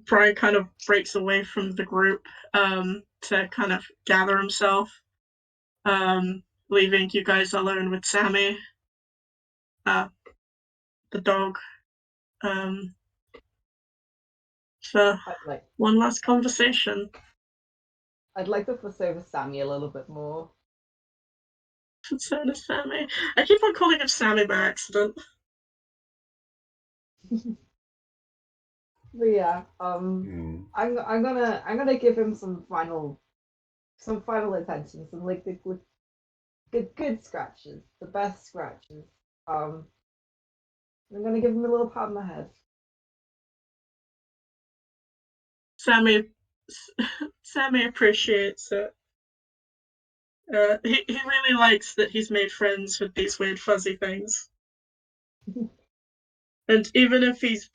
Brian kind of breaks away from the group to kind of gather himself, leaving you guys alone with Sammy, the dog, for one last conversation. I'd like to fuss over Sammy a little bit more. So does Sammy. I keep on calling him Sammy by accident. But yeah, I'm gonna give him some final attention, some like the good scratches, the best scratches. I'm gonna give him a little pat on the head. Sammy appreciates it. He really likes that he's made friends with these weird fuzzy things. And even if he's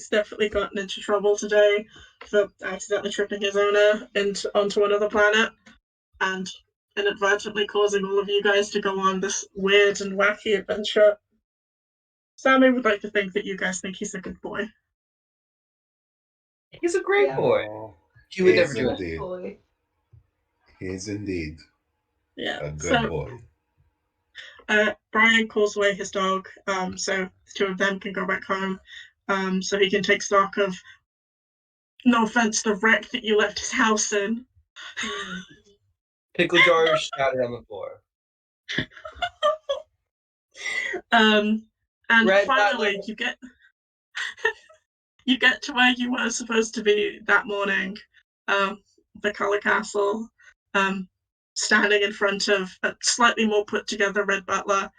definitely gotten into trouble today for accidentally tripping his owner onto another planet and inadvertently causing all of you guys to go on this weird and wacky adventure, Sammy would like to think that you guys think he's a good boy. He's a great boy. He would never do it. He is indeed. Yeah, a good boy. Brian calls away his dog, so the two of them can go back home, so he can take stock of, no offense, the wreck that you left his house in. Pickle jar shattered on the floor. And finally, you get to where you were supposed to be that morning, the Color Castle, standing in front of a slightly more put together Red Butler,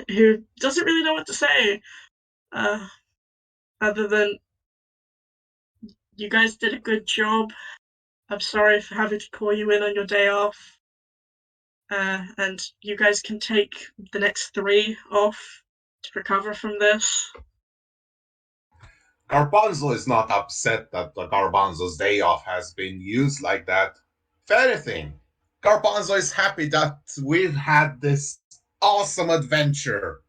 who doesn't really know what to say, other than, you guys did a good job. I'm sorry for having to call you in on your day off. And you guys can take the next 3 off to recover from this. Garbanzo is not upset that the Garbanzo's day off has been used like that. If anything, Garbanzo is happy that we've had this awesome adventure.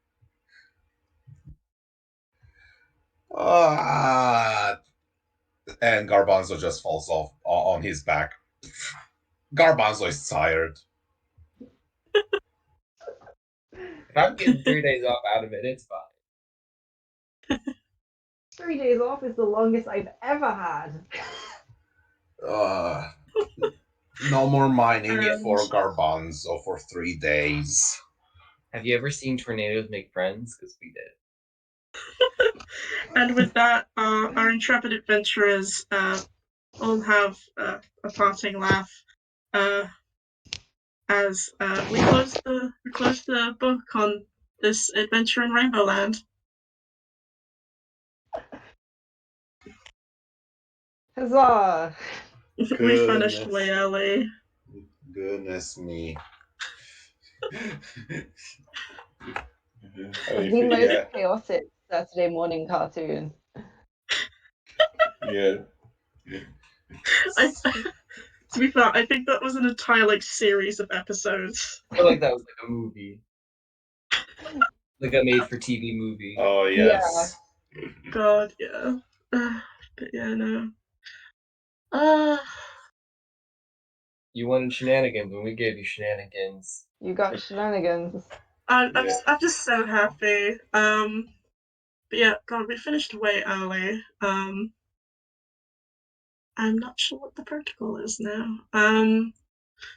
And Garbanzo just falls off on his back. Garbanzo is tired. If I'm getting 3 days off out of it, it's fine. 3 days off is the longest I've ever had. No more mining for Garbanzo for 3 days. Have you ever seen tornadoes make friends? Because we did. And with that, our intrepid adventurers all have a parting laugh as we close the book on this adventure in Rainbow Land. Huzzah! We finished way early. Goodness me. The most chaotic Saturday morning cartoon. Yeah. To be fair, I think that was an entire series of episodes. I feel like that was like a movie. like a made-for-TV movie. Oh yes. God, yeah. But yeah, no. Uh, You wanted shenanigans, and we gave you shenanigans. You got shenanigans. I'm just so happy. But yeah, God, we finished way early. I'm not sure what the protocol is now.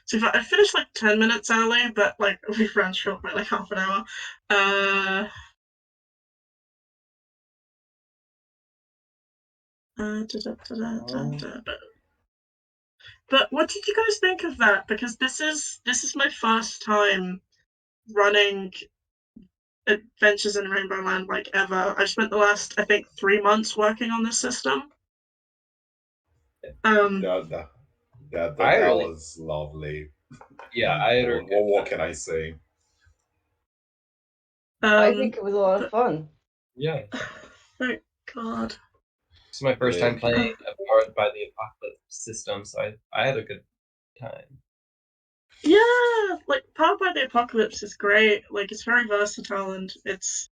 So I finished like 10 minutes early, but like we ran short by like half an hour. But what did you guys think of that? Because this is my first time running Adventures in Rainbow Land like ever. I spent the last, I think, 3 months working on this system. That was lovely. Yeah, I had what can I say? I think it was a lot of fun. Yeah. Thank God. This is my first time playing a Powered by the Apocalypse system, so I had a good time. Yeah, like Powered by the Apocalypse is great. Like it's very versatile and it's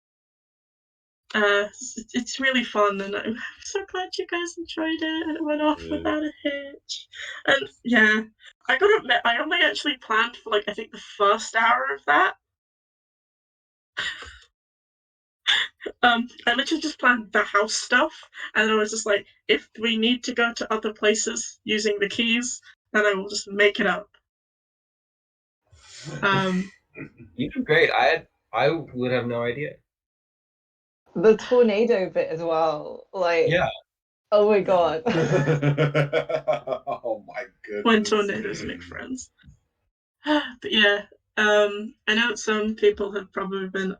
really fun, and I'm so glad you guys enjoyed it and it went off without a hitch. And yeah, I gotta admit, I only actually planned for like I think the first hour of that. I literally just planned the house stuff, and I was just like, if we need to go to other places using the keys, then I will just make it up. You did great. I would have no idea. The tornado bit as well. Like, yeah. Oh my God. Oh my goodness. When tornadoes make friends. But yeah, I know some people have probably been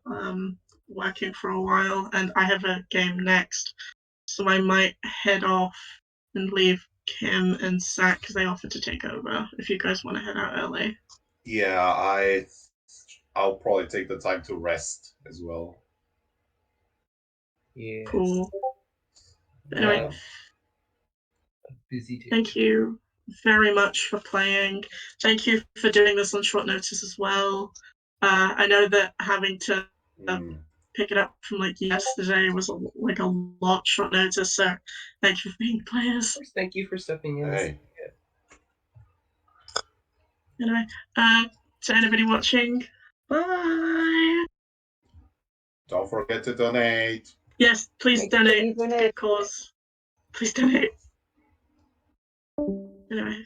working for a while, and I have a game next, so I might head off and leave Kim and Zach because they offered to take over. If you guys want to head out early. Yeah, I'll probably take the time to rest as well. Yes. Cool. Anyway, busy day. Thank you very much for playing. Thank you for doing this on short notice as well. I know that having to pick it up from like yesterday was like a lot short notice, so thank you for being players. Of course, thank you for stepping in. Hey. Anyway, to anybody watching, bye. Don't forget to donate. Yes, please Make sure donate. you It's a donate. good cause. Please donate. Anyway.